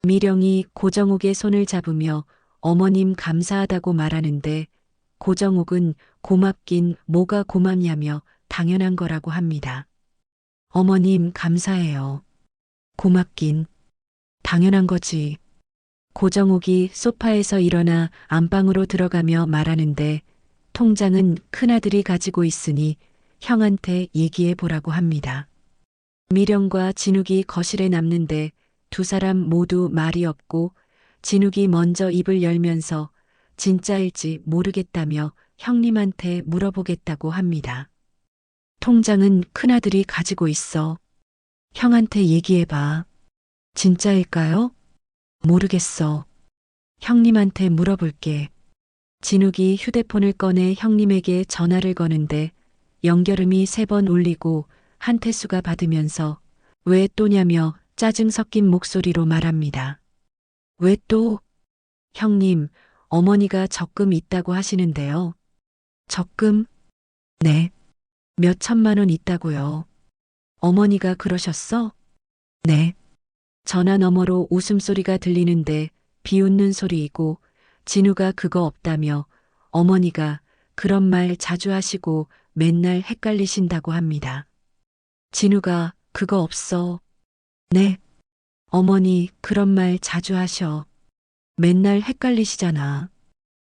미령이 고정옥의 손을 잡으며 어머님 감사하다고 말하는데 고정옥은 고맙긴 뭐가 고맙냐며 당연한 거라고 합니다. 어머님 감사해요. 고맙긴 당연한 거지. 고정옥이 소파에서 일어나 안방으로 들어가며 말하는데 통장은 큰아들이 가지고 있으니 형한테 얘기해 보라고 합니다. 미령과 진욱이 거실에 남는데 두 사람 모두 말이 없고 진욱이 먼저 입을 열면서 진짜일지 모르겠다며 형님한테 물어보겠다고 합니다. 통장은 큰아들이 가지고 있어. 형한테 얘기해봐. 진짜일까요? 모르겠어. 형님한테 물어볼게. 진욱이 휴대폰을 꺼내 형님에게 전화를 거는데 연결음이 3번 울리고 한태수가 받으면서 왜 또냐며 짜증 섞인 목소리로 말합니다. 왜 또? 형님, 어머니가 적금 있다고 하시는데요. 적금? 네. 몇 천만 원 있다고요. 어머니가 그러셨어? 네. 전화 너머로 웃음소리가 들리는데 비웃는 소리이고 진우가 그거 없다며 어머니가 그런 말 자주 하시고 맨날 헷갈리신다고 합니다. 진우가 그거 없어. 네. 어머니 그런 말 자주 하셔. 맨날 헷갈리시잖아.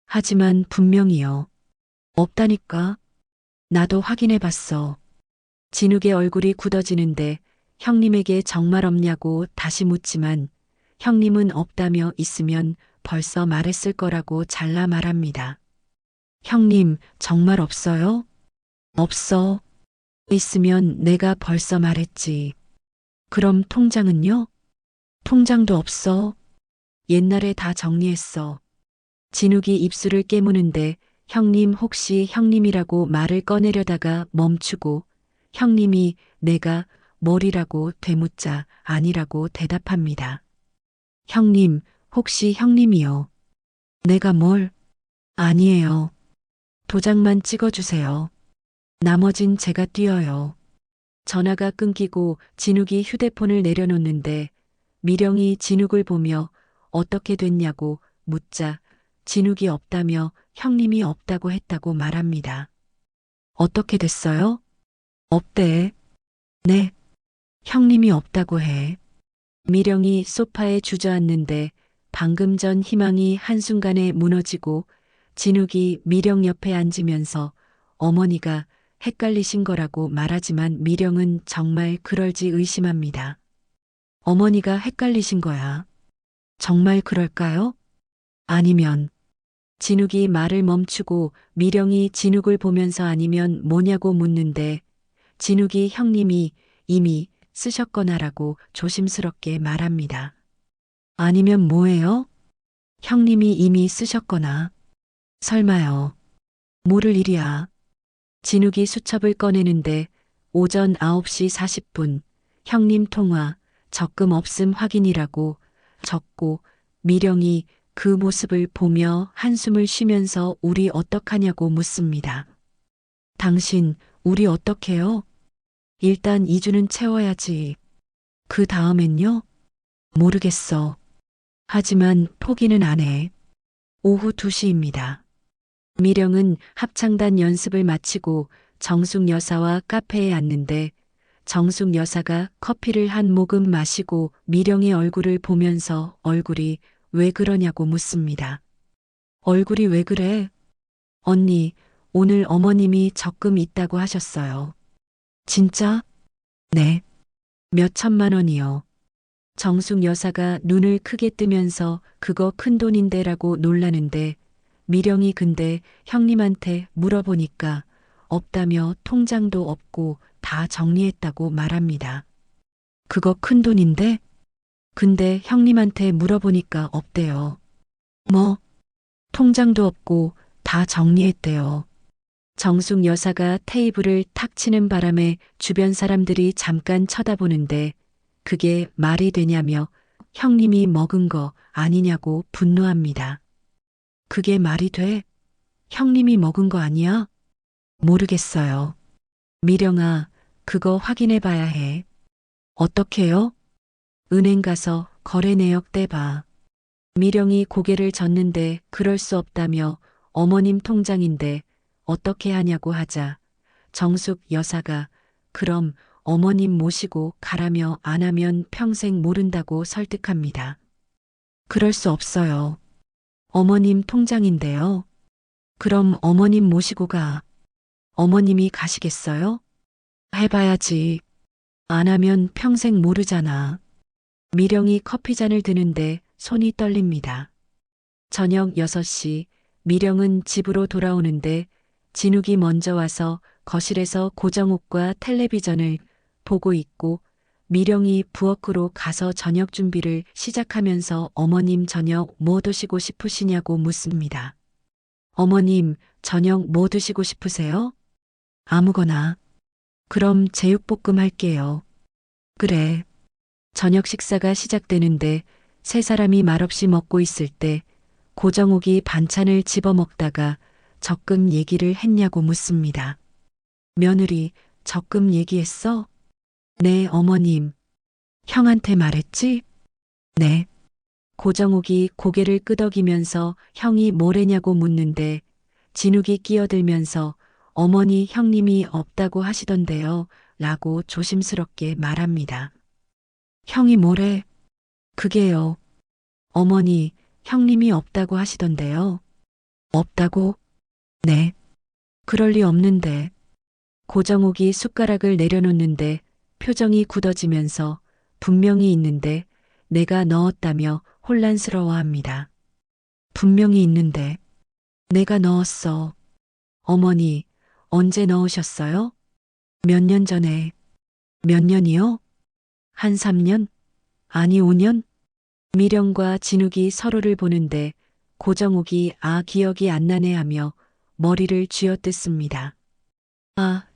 하지만 분명히요. 없다니까. 나도 확인해 봤어. 진욱의 얼굴이 굳어지는데 형님에게 정말 없냐고 다시 묻지만 형님은 없다며 있으면 벌써 말했을 거라고 잘라 말합니다. 형님, 정말 없어요? 없어. 있으면 내가 벌써 말했지. 그럼 통장은요? 통장도 없어. 옛날에 다 정리했어. 진욱이 입술을 깨무는데 형님 혹시 형님이라고 말을 꺼내려다가 멈추고 형님이 내가 뭘이라고 되묻자 아니라고 대답합니다. 형님, 혹시 형님이요? 내가 뭘? 아니에요. 도장만 찍어주세요. 나머진 제가 띄어요. 전화가 끊기고 진욱이 휴대폰을 내려놓는데 미령이 진욱을 보며 어떻게 됐냐고 묻자 진욱이 없다며 형님이 없다고 했다고 말합니다. 어떻게 됐어요? 없대. 네. 형님이 없다고 해. 미령이 소파에 주저앉는데 방금 전 희망이 한순간에 무너지고 진욱이 미령 옆에 앉으면서 어머니가 헷갈리신 거라고 말하지만 미령은 정말 그럴지 의심합니다. 어머니가 헷갈리신 거야. 정말 그럴까요? 아니면 진욱이 말을 멈추고 미령이 진욱을 보면서 아니면 뭐냐고 묻는데 진욱이 형님이 이미 쓰셨거나라고 조심스럽게 말합니다. 아니면 뭐예요? 형님이 이미 쓰셨거나. 설마요. 모를 일이야. 진욱이 수첩을 꺼내는데 오전 9시 40분 형님 통화 적금 없음 확인이라고 적고 미령이 그 모습을 보며 한숨을 쉬면서 우리 어떡하냐고 묻습니다. 당신 우리 어떡해요? 일단 2주는 채워야지. 그 다음엔요? 모르겠어. 하지만 포기는 안 해. 오후 2시입니다. 미령은 합창단 연습을 마치고 정숙 여사와 카페에 앉는데 정숙 여사가 커피를 한 모금 마시고 미령의 얼굴을 보면서 얼굴이 왜 그러냐고 묻습니다. 얼굴이 왜 그래? 언니, 오늘 어머님이 적금 있다고 하셨어요. 진짜? 네. 몇 천만 원이요. 정숙 여사가 눈을 크게 뜨면서 그거 큰 돈인데라고 놀라는데 미령이 근데 형님한테 물어보니까 없다며 통장도 없고 다 정리했다고 말합니다. 그거 큰 돈인데? 근데 형님한테 물어보니까 없대요. 뭐? 통장도 없고 다 정리했대요. 정숙 여사가 테이블을 탁 치는 바람에 주변 사람들이 잠깐 쳐다보는데 그게 말이 되냐며 형님이 먹은 거 아니냐고 분노합니다. 그게 말이 돼? 형님이 먹은 거 아니야? 모르겠어요. 미령아, 그거 확인해 봐야 해. 어떻게요? 은행 가서 거래 내역 떼봐. 미령이 고개를 젓는데 그럴 수 없다며 어머님 통장인데 어떻게 하냐고 하자 정숙 여사가 그럼 어머님 모시고 가라며 안 하면 평생 모른다고 설득합니다. 그럴 수 없어요. 어머님 통장인데요. 그럼 어머님 모시고 가. 어머님이 가시겠어요? 해봐야지. 안 하면 평생 모르잖아. 미령이 커피잔을 드는데 손이 떨립니다. 저녁 6시 미령은 집으로 돌아오는데 진욱이 먼저 와서 거실에서 고정욱과 텔레비전을 보고 있고 미령이 부엌으로 가서 저녁 준비를 시작하면서 어머님 저녁 뭐 드시고 싶으시냐고 묻습니다. 어머님 저녁 뭐 드시고 싶으세요? 아무거나. 그럼 제육볶음 할게요. 그래. 저녁 식사가 시작되는데 세 사람이 말없이 먹고 있을 때 고정욱이 반찬을 집어 먹다가 적금 얘기를 했냐고 묻습니다. 며느리, 적금 얘기했어? 네, 어머님. 형한테 말했지? 네. 고정욱이 고개를 끄덕이면서 형이 뭐래냐고 묻는데 진욱이 끼어들면서 어머니 형님이 없다고 하시던데요. 라고 조심스럽게 말합니다. 형이 뭐래? 그게요. 어머니, 형님이 없다고 하시던데요. 없다고? 네. 그럴 리 없는데. 고정욱이 숟가락을 내려놓는데 표정이 굳어지면서 분명히 있는데 내가 넣었다며 혼란스러워합니다. 분명히 있는데 내가 넣었어. 어머니, 언제 넣으셨어요? 몇 년 전에. 몇 년이요? 한 3년? 아니 5년? 미령과 진욱이 서로를 보는데 고정욱이 기억이 안 나네 하며 머리를 쥐어뜯습니다.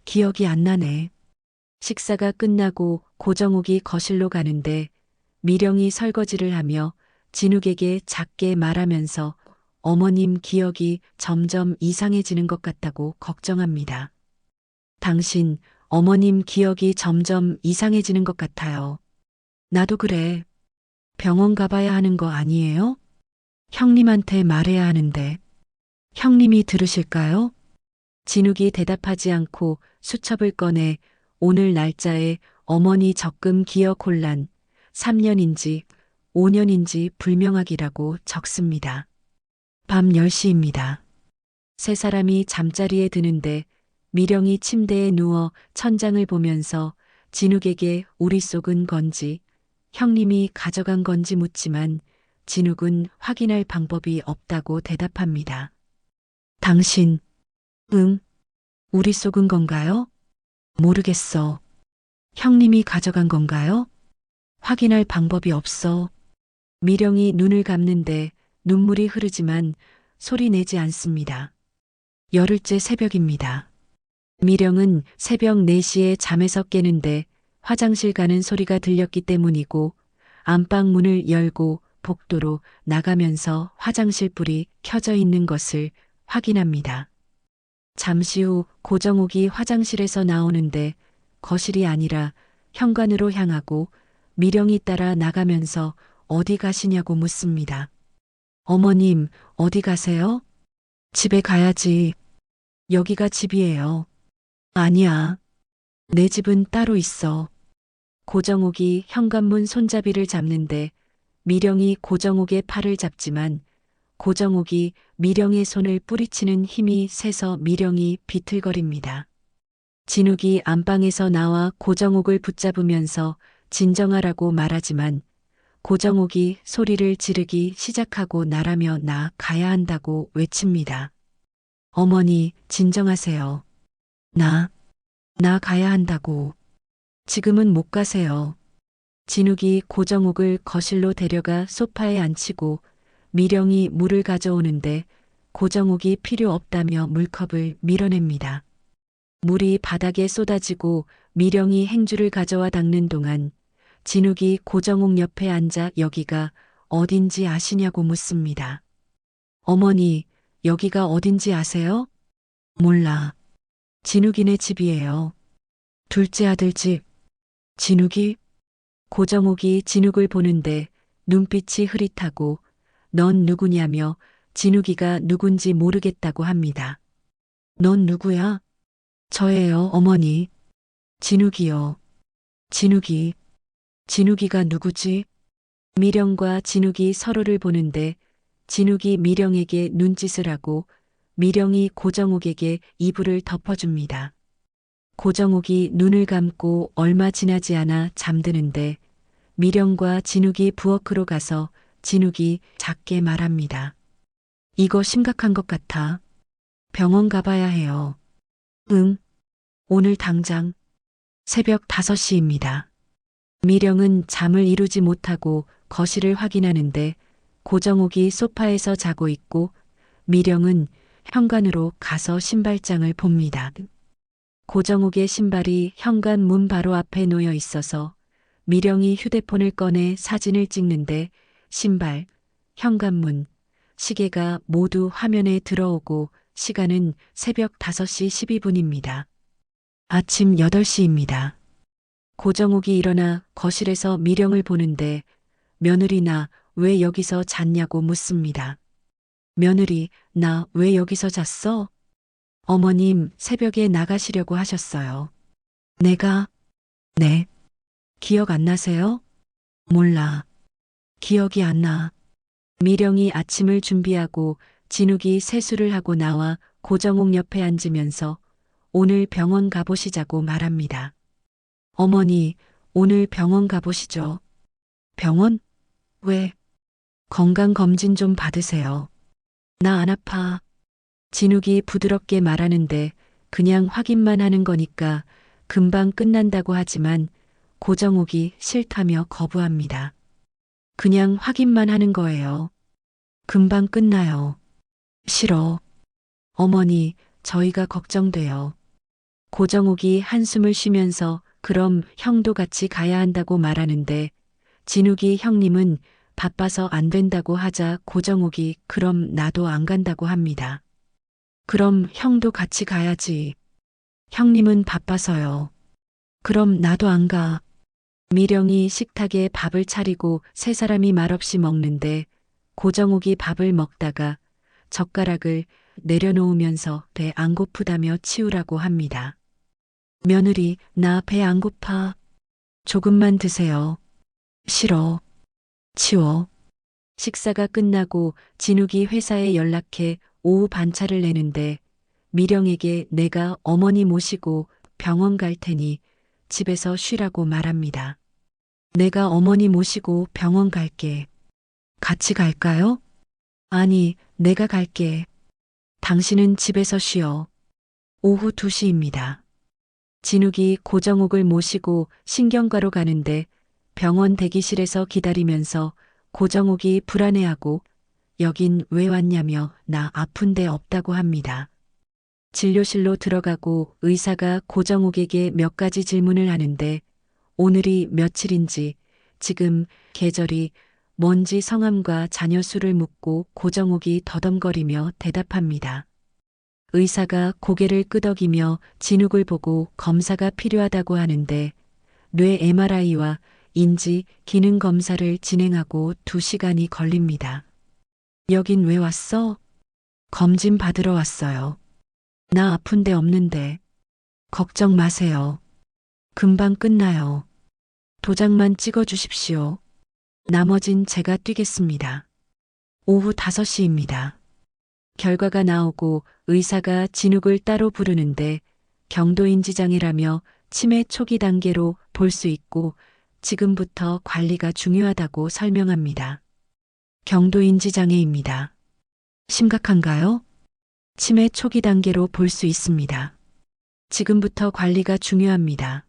기억이 안 나네. 식사가 끝나고 고정욱이 거실로 가는데 미령이 설거지를 하며 진욱에게 작게 말하면서 어머님 기억이 점점 이상해지는 것 같다고 걱정합니다. 당신 어머님 기억이 점점 이상해지는 것 같아요. 나도 그래. 병원 가봐야 하는 거 아니에요? 형님한테 말해야 하는데. 형님이 들으실까요? 진욱이 대답하지 않고 수첩을 꺼내 오늘 날짜에 어머니 적금 기억 혼란 3년인지 5년인지 불명확이라고 적습니다. 밤 10시입니다. 세 사람이 잠자리에 드는데 미령이 침대에 누워 천장을 보면서 진욱에게 우리 속은 건지 형님이 가져간 건지 묻지만 진욱은 확인할 방법이 없다고 대답합니다. 당신, 응, 우리 속은 건가요? 모르겠어. 형님이 가져간 건가요? 확인할 방법이 없어. 미령이 눈을 감는데 눈물이 흐르지만 소리 내지 않습니다. 열흘째 새벽입니다. 미령은 새벽 4시에 잠에서 깨는데 화장실 가는 소리가 들렸기 때문이고 안방 문을 열고 복도로 나가면서 화장실 불이 켜져 있는 것을 확인합니다. 잠시 후 고정욱이 화장실에서 나오는데 거실이 아니라 현관으로 향하고 미령이 따라 나가면서 어디 가시냐고 묻습니다. 어머님, 어디 가세요? 집에 가야지. 여기가 집이에요. 아니야. 내 집은 따로 있어. 고정욱이 현관문 손잡이를 잡는데 미령이 고정욱의 팔을 잡지만 고정욱이 미령의 손을 뿌리치는 힘이 세서 미령이 비틀거립니다. 진욱이 안방에서 나와 고정욱을 붙잡으면서 진정하라고 말하지만 고정욱이 소리를 지르기 시작하고 나라며 나 가야 한다고 외칩니다. 어머니, 진정하세요. 나 가야 한다고. 지금은 못 가세요. 진욱이 고정욱을 거실로 데려가 소파에 앉히고 미령이 물을 가져오는데 고정욱이 필요 없다며 물컵을 밀어냅니다. 물이 바닥에 쏟아지고 미령이 행주를 가져와 닦는 동안 진욱이 고정욱 옆에 앉아 여기가 어딘지 아시냐고 묻습니다. 어머니, 여기가 어딘지 아세요? 몰라. 진욱이네 집이에요. 둘째 아들 집. 진욱이? 고정욱이 진욱을 보는데 눈빛이 흐릿하고 넌 누구냐며 진욱이가 누군지 모르겠다고 합니다. 넌 누구야? 저예요, 어머니. 진욱이요. 진욱이. 진욱이가 누구지? 미령과 진욱이 서로를 보는데 진욱이 미령에게 눈짓을 하고 미령이 고정욱에게 이불을 덮어줍니다. 고정욱이 눈을 감고 얼마 지나지 않아 잠드는데 미령과 진욱이 부엌으로 가서 진욱이 작게 말합니다. 이거 심각한 것 같아. 병원 가봐야 해요. 응, 오늘 당장. 새벽 5시입니다. 미령은 잠을 이루지 못하고 거실을 확인하는데 고정욱이 소파에서 자고 있고 미령은 현관으로 가서 신발장을 봅니다. 고정욱의 신발이 현관 문 바로 앞에 놓여 있어서 미령이 휴대폰을 꺼내 사진을 찍는데 신발, 현관문, 시계가 모두 화면에 들어오고 시간은 새벽 5시 12분입니다. 아침 8시입니다. 고정욱이 일어나 거실에서 미령을 보는데 며느리 나 왜 여기서 잤냐고 묻습니다. 며느리 나 왜 여기서 잤어? 어머님 새벽에 나가시려고 하셨어요. 내가? 네. 기억 안 나세요? 몰라. 기억이 안 나. 미령이 아침을 준비하고 진욱이 세수를 하고 나와 고정욱 옆에 앉으면서 오늘 병원 가보시자고 말합니다. 어머니, 오늘 병원 가보시죠. 병원? 왜? 건강검진 좀 받으세요. 나 안 아파. 진욱이 부드럽게 말하는데 그냥 확인만 하는 거니까 금방 끝난다고 하지만 고정욱이 싫다며 거부합니다. 그냥 확인만 하는 거예요. 금방 끝나요. 싫어. 어머니, 저희가 걱정돼요. 고정욱이 한숨을 쉬면서 그럼 형도 같이 가야 한다고 말하는데 진욱이 형님은 바빠서 안 된다고 하자 고정욱이 그럼 나도 안 간다고 합니다. 그럼 형도 같이 가야지. 형님은 바빠서요. 그럼 나도 안 가. 미령이 식탁에 밥을 차리고 세 사람이 말없이 먹는데 고정욱이 밥을 먹다가 젓가락을 내려놓으면서 배 안 고프다며 치우라고 합니다. 며느리, 나 배 안 고파. 조금만 드세요. 싫어. 치워. 식사가 끝나고 진욱이 회사에 연락해 오후 반차를 내는데 미령에게 내가 어머니 모시고 병원 갈 테니 집에서 쉬라고 말합니다. 내가 어머니 모시고 병원 갈게. 같이 갈까요? 아니, 내가 갈게. 당신은 집에서 쉬어. 오후 2시입니다. 진욱이 고정욱을 모시고 신경과로 가는데 병원 대기실에서 기다리면서 고정욱이 불안해하고 여긴 왜 왔냐며 나 아픈 데 없다고 합니다. 진료실로 들어가고 의사가 고정욱에게 몇 가지 질문을 하는데 오늘이 며칠인지 지금 계절이 뭔지 성함과 자녀 수를 묻고 고정욱이 더듬거리며 대답합니다. 의사가 고개를 끄덕이며 진욱을 보고 검사가 필요하다고 하는데 뇌 MRI와 인지 기능 검사를 진행하고 2시간이 걸립니다. 여긴 왜 왔어? 검진 받으러 왔어요. 나 아픈 데 없는데. 걱정 마세요. 금방 끝나요. 도장만 찍어 주십시오. 나머진 제가 뛰겠습니다. 오후 5시입니다. 결과가 나오고 의사가 진욱을 따로 부르는데 경도인지장애라며 치매 초기 단계로 볼 수 있고 지금부터 관리가 중요하다고 설명합니다. 경도인지장애입니다. 심각한가요? 치매 초기 단계로 볼 수 있습니다. 지금부터 관리가 중요합니다.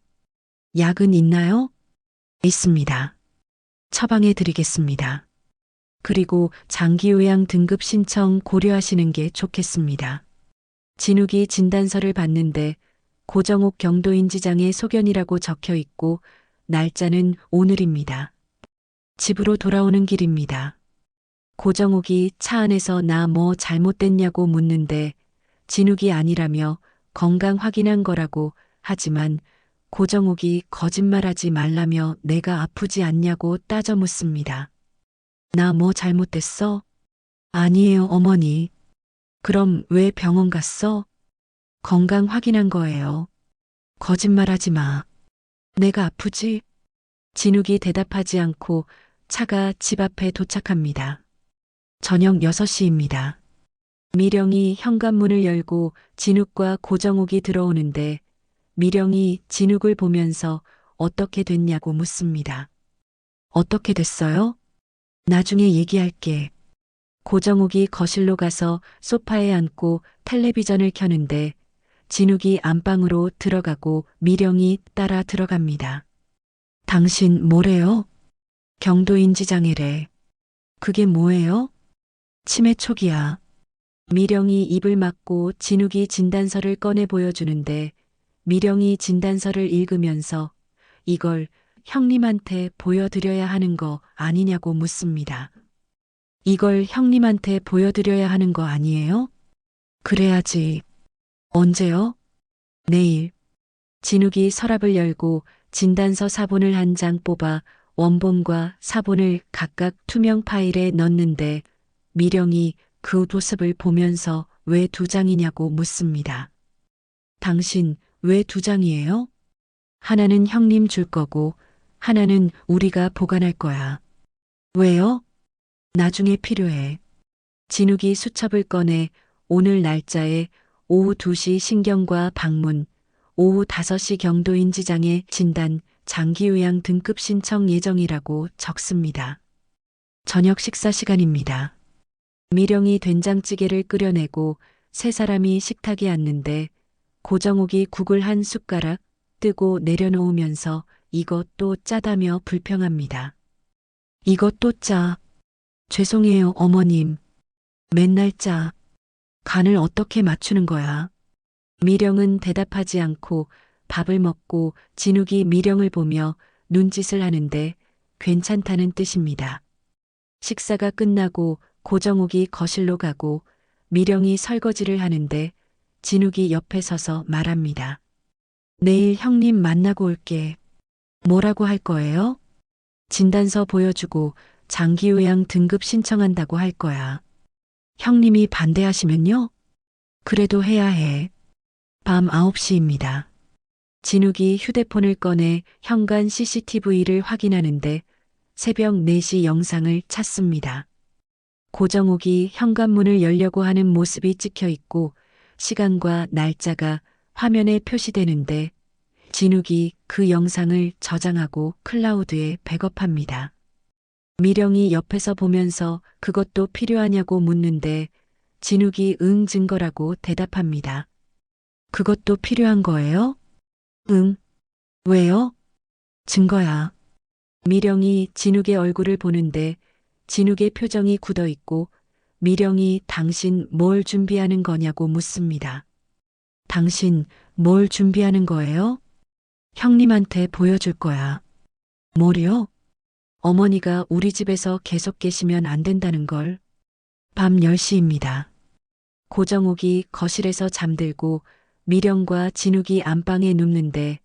약은 있나요? 있습니다. 처방해 드리겠습니다. 그리고 장기요양 등급 신청 고려하시는 게 좋겠습니다. 진욱이 진단서를 받는데 고정욱 경도인지장애 소견이라고 적혀 있고 날짜는 오늘입니다. 집으로 돌아오는 길입니다. 고정욱이 차 안에서 나 뭐 잘못됐냐고 묻는데 진욱이 아니라며 건강 확인한 거라고 하지만 고정욱이 거짓말하지 말라며 내가 아프지 않냐고 따져 묻습니다. 나 뭐 잘못됐어? 아니에요, 어머니. 그럼 왜 병원 갔어? 건강 확인한 거예요. 거짓말하지 마. 내가 아프지? 진욱이 대답하지 않고 차가 집 앞에 도착합니다. 저녁 6시입니다. 미령이 현관문을 열고 진욱과 고정욱이 들어오는데 미령이 진욱을 보면서 어떻게 됐냐고 묻습니다. 어떻게 됐어요? 나중에 얘기할게. 고정욱이 거실로 가서 소파에 앉고 텔레비전을 켜는데 진욱이 안방으로 들어가고 미령이 따라 들어갑니다. 당신 뭐래요? 경도인지장애래. 그게 뭐예요? 치매 초기야. 미령이 입을 막고 진욱이 진단서를 꺼내 보여주는데 미령이 진단서를 읽으면서 이걸 형님한테 보여드려야 하는 거 아니냐고 묻습니다. 이걸 형님한테 보여드려야 하는 거 아니에요? 그래야지. 언제요? 내일. 진욱이 서랍을 열고 진단서 사본을 한 장 뽑아 원본과 사본을 각각 투명 파일에 넣는데 미령이 그 모습을 보면서 왜 두 장이냐고 묻습니다. 당신 왜 두 장이에요? 하나는 형님 줄 거고 하나는 우리가 보관할 거야. 왜요? 나중에 필요해. 진욱이 수첩을 꺼내 오늘 날짜에 오후 2시 신경과 방문, 오후 5시 경도인지장애 진단, 장기요양 등급 신청 예정이라고 적습니다. 저녁 식사 시간입니다. 미령이 된장찌개를 끓여내고 세 사람이 식탁에 앉는데 고정욱이 국을 한 숟가락 뜨고 내려놓으면서 이것도 짜다며 불평합니다. 이것도 짜. 죄송해요, 어머님. 맨날 짜. 간을 어떻게 맞추는 거야? 미령은 대답하지 않고 밥을 먹고 진욱이 미령을 보며 눈짓을 하는데 괜찮다는 뜻입니다. 식사가 끝나고 고정욱이 거실로 가고 미령이 설거지를 하는데 진욱이 옆에 서서 말합니다. 내일 형님 만나고 올게. 뭐라고 할 거예요? 진단서 보여주고 장기요양 등급 신청한다고 할 거야. 형님이 반대하시면요? 그래도 해야 해. 밤 9시입니다. 진욱이 휴대폰을 꺼내 현관 CCTV를 확인하는데 새벽 4시 영상을 찾습니다. 고정욱이 현관문을 열려고 하는 모습이 찍혀 있고 시간과 날짜가 화면에 표시되는데 진욱이 그 영상을 저장하고 클라우드에 백업합니다. 미령이 옆에서 보면서 그것도 필요하냐고 묻는데 진욱이 응 증거라고 대답합니다. 그것도 필요한 거예요? 응. 왜요? 증거야. 미령이 진욱의 얼굴을 보는데 진욱의 표정이 굳어 있고 미령이 당신 뭘 준비하는 거냐고 묻습니다. 당신 뭘 준비하는 거예요? 형님한테 보여줄 거야. 뭐요? 어머니가 우리 집에서 계속 계시면 안 된다는 걸. 밤 10시입니다. 고정욱이 거실에서 잠들고 미령과 진욱이 안방에 눕는데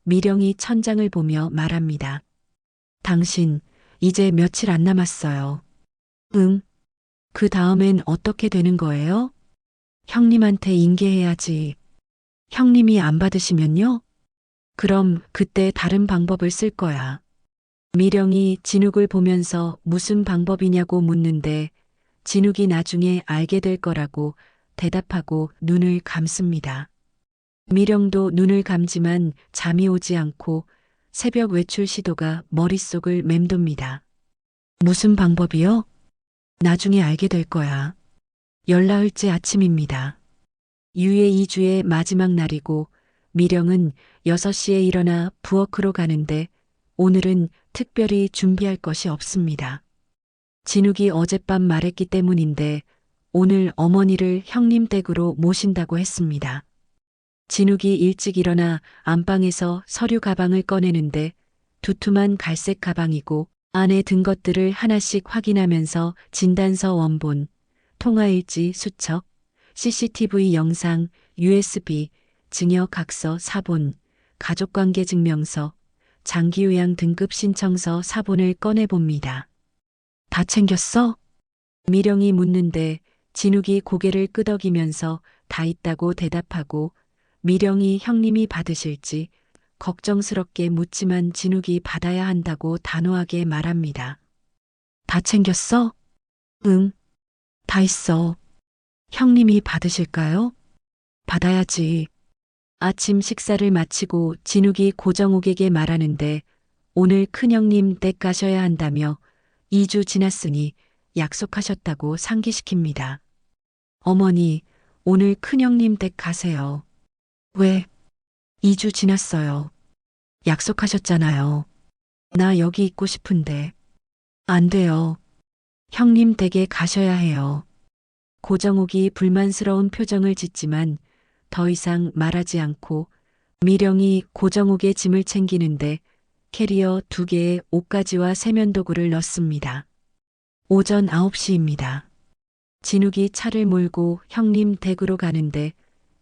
미령이 천장을 보며 말합니다. 당신 이제 며칠 안 남았어요. 응. 그 다음엔 어떻게 되는 거예요? 형님한테 인계해야지. 형님이 안 받으시면요? 그럼 그때 다른 방법을 쓸 거야. 미령이 진욱을 보면서 무슨 방법이냐고 묻는데 진욱이 나중에 알게 될 거라고 대답하고 눈을 감습니다. 미령도 눈을 감지만 잠이 오지 않고 새벽 외출 시도가 머릿속을 맴돕니다. 무슨 방법이요? 나중에 알게 될 거야. 열나흘째 아침입니다. 유예 2주의 마지막 날이고 미령은 6시에 일어나 부엌으로 가는데 오늘은 특별히 준비할 것이 없습니다. 진욱이 어젯밤 말했기 때문인데 오늘 어머니를 형님 댁으로 모신다고 했습니다. 진욱이 일찍 일어나 안방에서 서류 가방을 꺼내는데 두툼한 갈색 가방이고 안에 든 것들을 하나씩 확인하면서 진단서 원본, 통화일지 수첩, CCTV 영상, USB, 증여각서 사본, 가족관계증명서, 장기요양 등급 신청서 사본을 꺼내봅니다. 다 챙겼어? 미령이 묻는데 진욱이 고개를 끄덕이면서 다 있다고 대답하고 미령이 형님이 받으실지 걱정스럽게 묻지만 진욱이 받아야 한다고 단호하게 말합니다. 다 챙겼어? 응. 다 있어. 형님이 받으실까요? 받아야지. 아침 식사를 마치고 진욱이 고정욱에게 말하는데 오늘 큰형님 댁 가셔야 한다며 2주 지났으니 약속하셨다고 상기시킵니다. 어머니, 오늘 큰형님 댁 가세요. 왜? 2주 지났어요. 약속하셨잖아요. 나 여기 있고 싶은데. 안 돼요. 형님 댁에 가셔야 해요. 고정욱이 불만스러운 표정을 짓지만 더 이상 말하지 않고 미령이 고정욱의 짐을 챙기는데 캐리어 2개에 옷가지와 세면도구를 넣습니다. 오전 9시입니다. 진욱이 차를 몰고 형님 댁으로 가는데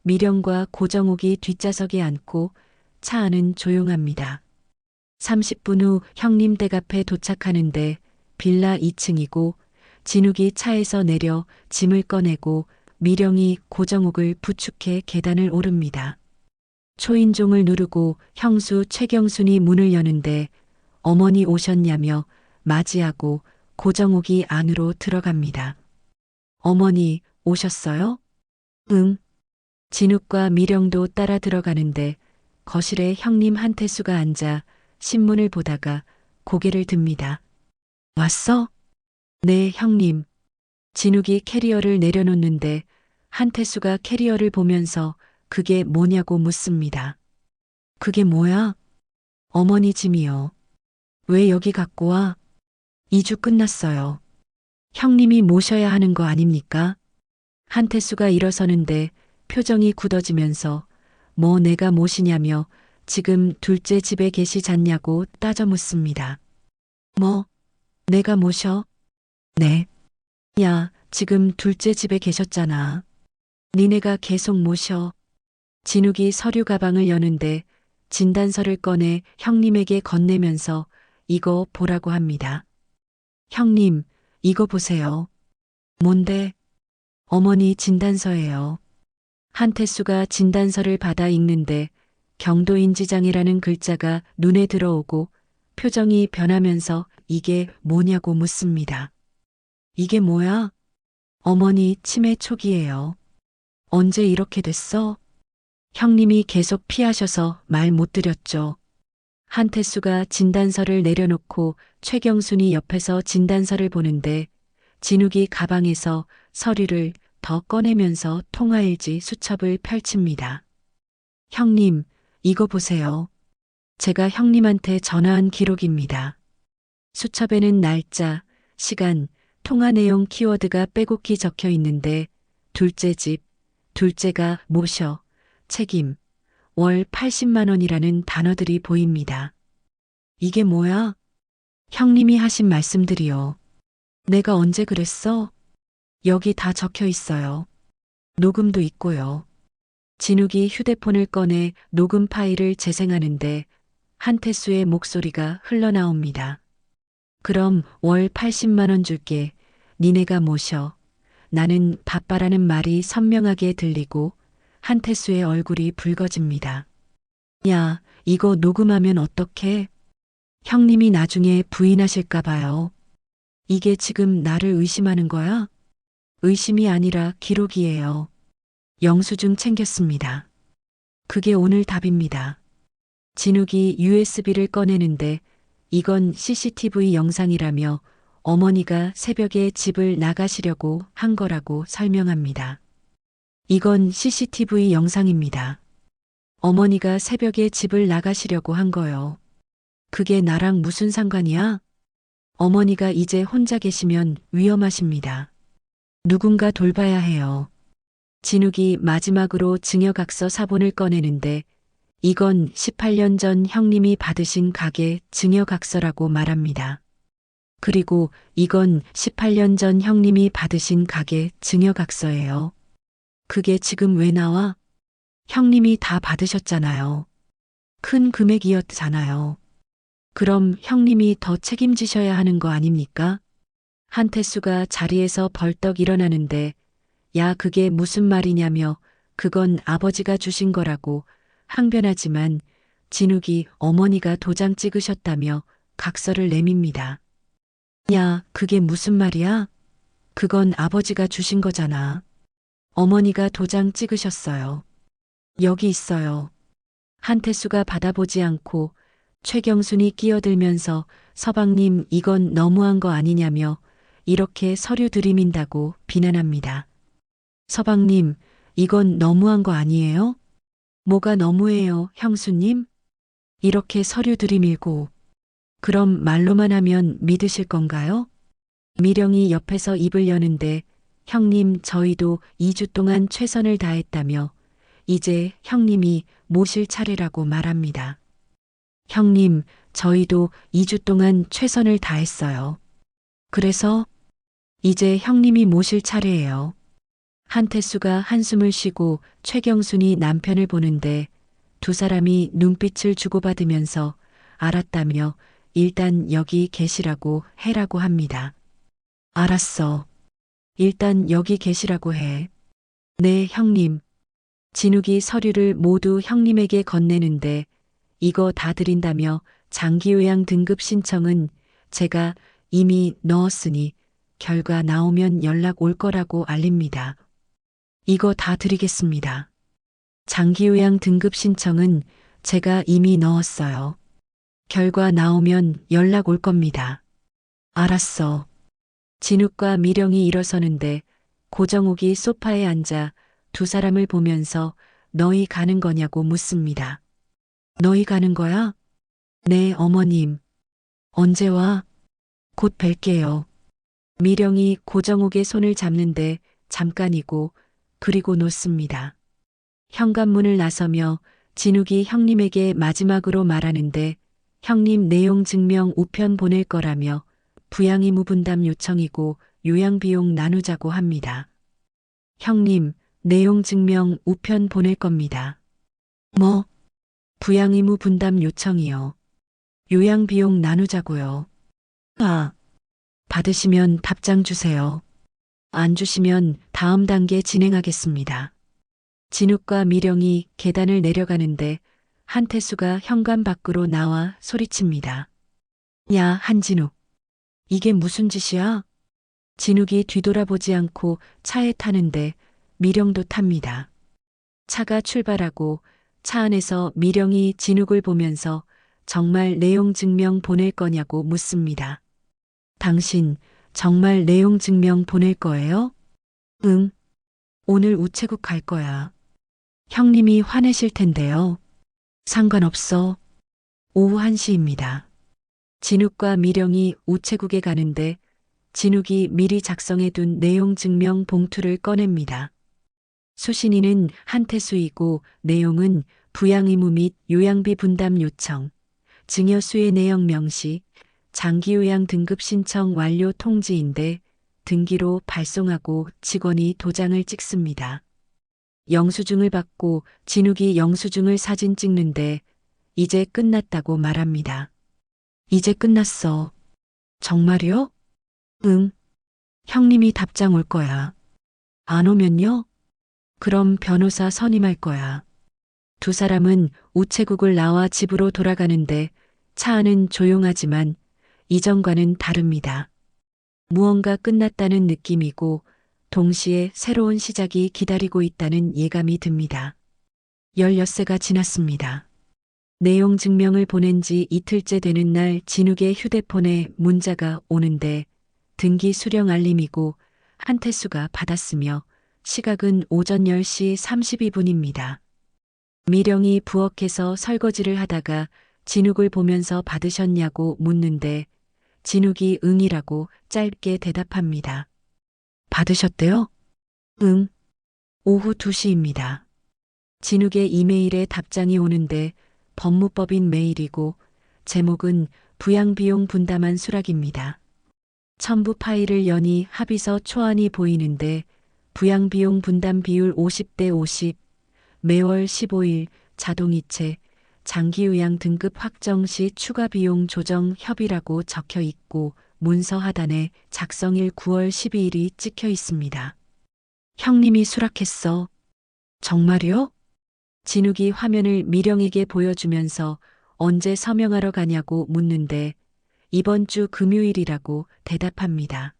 미령과 고정욱이 뒷좌석에 앉고 차 안은 조용합니다. 30분 후 형님 댁 앞에 도착하는데 빌라 2층이고 진욱이 차에서 내려 짐을 꺼내고 미령이 고정욱을 부축해 계단을 오릅니다. 초인종을 누르고 형수 최경순이 문을 여는데 어머니 오셨냐며 맞이하고 고정욱이 안으로 들어갑니다. 어머니 오셨어요? 응. 진욱과 미령도 따라 들어가는데 거실에 형님 한태수가 앉아 신문을 보다가 고개를 듭니다. 왔어? 네, 형님. 진욱이 캐리어를 내려놓는데 한태수가 캐리어를 보면서 그게 뭐냐고 묻습니다. 그게 뭐야? 어머니 짐이요. 왜 여기 갖고 와? 2주 끝났어요. 형님이 모셔야 하는 거 아닙니까? 한태수가 일어서는데 표정이 굳어지면서 뭐 내가 모시냐며 지금 둘째 집에 계시잖냐고 따져 묻습니다. 뭐? 내가 모셔? 네. 야, 지금 둘째 집에 계셨잖아. 니네가 계속 모셔. 진욱이 서류 가방을 여는데 진단서를 꺼내 형님에게 건네면서 이거 보라고 합니다. 형님, 이거 보세요. 뭔데? 어머니 진단서예요. 한태수가 진단서를 받아 읽는데 경도인지장애라는 글자가 눈에 들어오고 표정이 변하면서 이게 뭐냐고 묻습니다. 이게 뭐야? 어머니 치매 초기예요. 언제 이렇게 됐어? 형님이 계속 피하셔서 말 못 드렸죠. 한태수가 진단서를 내려놓고 최경순이 옆에서 진단서를 보는데 진욱이 가방에서 서류를 더 꺼내면서 통화일지 수첩을 펼칩니다. 형님, 이거 보세요. 제가 형님한테 전화한 기록입니다. 수첩에는 날짜, 시간, 통화 내용 키워드가 빼곡히 적혀 있는데 둘째 집, 둘째가 모셔, 책임, 월 80만 원이라는 단어들이 보입니다. 이게 뭐야? 형님이 하신 말씀들이요. 내가 언제 그랬어? 여기 다 적혀 있어요. 녹음도 있고요. 진욱이 휴대폰을 꺼내 녹음 파일을 재생하는데 한태수의 목소리가 흘러나옵니다. 그럼 월 80만 원 줄게. 니네가 모셔. 나는 바빠라는 말이 선명하게 들리고 한태수의 얼굴이 붉어집니다. 야, 이거 녹음하면 어떡해? 형님이 나중에 부인하실까 봐요. 이게 지금 나를 의심하는 거야? 의심이 아니라 기록이에요. 영수증 챙겼습니다. 그게 오늘 답입니다. 진욱이 USB를 꺼내는데 이건 CCTV 영상이라며 어머니가 새벽에 집을 나가시려고 한 거라고 설명합니다. 이건 CCTV 영상입니다. 어머니가 새벽에 집을 나가시려고 한 거요. 그게 나랑 무슨 상관이야? 어머니가 이제 혼자 계시면 위험하십니다. 누군가 돌봐야 해요. 진욱이 마지막으로 증여각서 사본을 꺼내는데 이건 18년 전 형님이 받으신 가게 증여각서라고 말합니다. 그리고 이건 18년 전 형님이 받으신 가게 증여각서예요. 그게 지금 왜 나와? 형님이 다 받으셨잖아요. 큰 금액이었잖아요. 그럼 형님이 더 책임지셔야 하는 거 아닙니까? 한태수가 자리에서 벌떡 일어나는데 야 그게 무슨 말이냐며 그건 아버지가 주신 거라고 항변하지만 진욱이 어머니가 도장 찍으셨다며 각서를 내밉니다. 야 그게 무슨 말이야? 그건 아버지가 주신 거잖아. 어머니가 도장 찍으셨어요. 여기 있어요. 한태수가 받아보지 않고 최경순이 끼어들면서 서방님 이건 너무한 거 아니냐며 이렇게 서류 들이민다고 비난합니다. 서방님, 이건 너무한 거 아니에요? 뭐가 너무해요, 형수님? 이렇게 서류 들이밀고 그럼 말로만 하면 믿으실 건가요? 미령이 옆에서 입을 여는데 형님 저희도 2주 동안 최선을 다했다며 이제 형님이 모실 차례라고 말합니다. 형님, 저희도 2주 동안 최선을 다했어요. 그래서 이제 형님이 모실 차례예요. 한태수가 한숨을 쉬고 최경순이 남편을 보는데 두 사람이 눈빛을 주고받으면서 알았다며 일단 여기 계시라고 해라고 합니다. 알았어. 일단 여기 계시라고 해. 네, 형님. 진욱이 서류를 모두 형님에게 건네는데 이거 다 드린다며 장기요양 등급 신청은 제가 이미 넣었으니 결과 나오면 연락 올 거라고 알립니다. 이거 다 드리겠습니다. 장기요양 등급 신청은 제가 이미 넣었어요. 결과 나오면 연락 올 겁니다. 알았어. 진욱과 미령이 일어서는데 고정욱이 소파에 앉아 두 사람을 보면서 너희 가는 거냐고 묻습니다. 너희 가는 거야? 네, 어머님. 언제 와? 곧 뵐게요. 미령이 고정욱의 손을 잡는데 잠깐이고 그리고 놓습니다. 현관문을 나서며 진욱이 형님에게 마지막으로 말하는데 형님 내용 증명 우편 보낼 거라며 부양의무 분담 요청이고 요양비용 나누자고 합니다. 형님, 내용 증명 우편 보낼 겁니다. 뭐? 부양의무 분담 요청이요. 요양비용 나누자고요. 아, 받으시면 답장 주세요. 안 주시면 다음 단계 진행하겠습니다. 진욱과 미령이 계단을 내려가는데 한태수가 현관 밖으로 나와 소리칩니다. 야, 한진욱. 이게 무슨 짓이야? 진욱이 뒤돌아보지 않고 차에 타는데 미령도 탑니다. 차가 출발하고 차 안에서 미령이 진욱을 보면서 정말 내용 증명 보낼 거냐고 묻습니다. 당신 정말 내용 증명 보낼 거예요? 응. 오늘 우체국 갈 거야. 형님이 화내실 텐데요. 상관없어. 오후 1시입니다. 진욱과 미령이 우체국에 가는데 진욱이 미리 작성해둔 내용 증명 봉투를 꺼냅니다. 수신인은 한태수이고 내용은 부양의무 및 요양비 분담 요청, 증여수의 내역 명시, 장기요양 등급 신청 완료 통지인데 등기로 발송하고 직원이 도장을 찍습니다. 영수증을 받고 진욱이 영수증을 사진 찍는데 이제 끝났다고 말합니다. 이제 끝났어. 정말요? 응. 형님이 답장 올 거야. 안 오면요? 그럼 변호사 선임할 거야. 두 사람은 우체국을 나와 집으로 돌아가는데 차 안은 조용하지만 이전과는 다릅니다. 무언가 끝났다는 느낌이고 동시에 새로운 시작이 기다리고 있다는 예감이 듭니다. 16세가 지났습니다. 내용 증명을 보낸 지 이틀째 되는 날 진욱의 휴대폰에 문자가 오는데 등기 수령 알림이고 한태수가 받았으며 시각은 오전 10시 32분입니다. 미령이 부엌에서 설거지를 하다가 진욱을 보면서 받으셨냐고 묻는데 진욱이 응이라고 짧게 대답합니다. 받으셨대요? 응. 오후 2시입니다. 진욱의 이메일에 답장이 오는데 법무법인 메일이고 제목은 부양비용 분담한 수락입니다. 첨부 파일을 여니 합의서 초안이 보이는데 부양비용 분담 비율 50대 50, 매월 15일 자동이체, 장기요양 등급 확정 시 추가 비용 조정 협의라고 적혀 있고 문서 하단에 작성일 9월 12일이 찍혀 있습니다. 형님이 수락했어. 정말요? 진욱이 화면을 미령에게 보여주면서 언제 서명하러 가냐고 묻는데 이번 주 금요일이라고 대답합니다.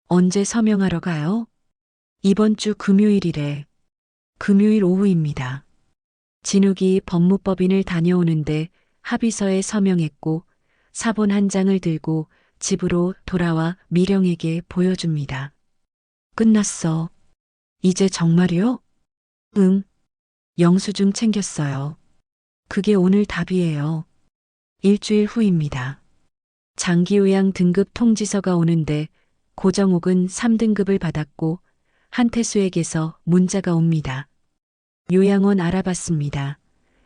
언제 서명하러 가요? 이번 주 금요일이래. 금요일 오후입니다. 진욱이 법무법인을 다녀오는데 합의서에 서명했고 사본 한 장을 들고 집으로 돌아와 미령에게 보여줍니다. 끝났어. 이제 정말이요? 응. 영수증 챙겼어요. 그게 오늘 답이에요. 일주일 후입니다. 장기요양 등급 통지서가 오는데 고정옥은 3등급을 받았고 한태수에게서 문자가 옵니다. 요양원 알아봤습니다.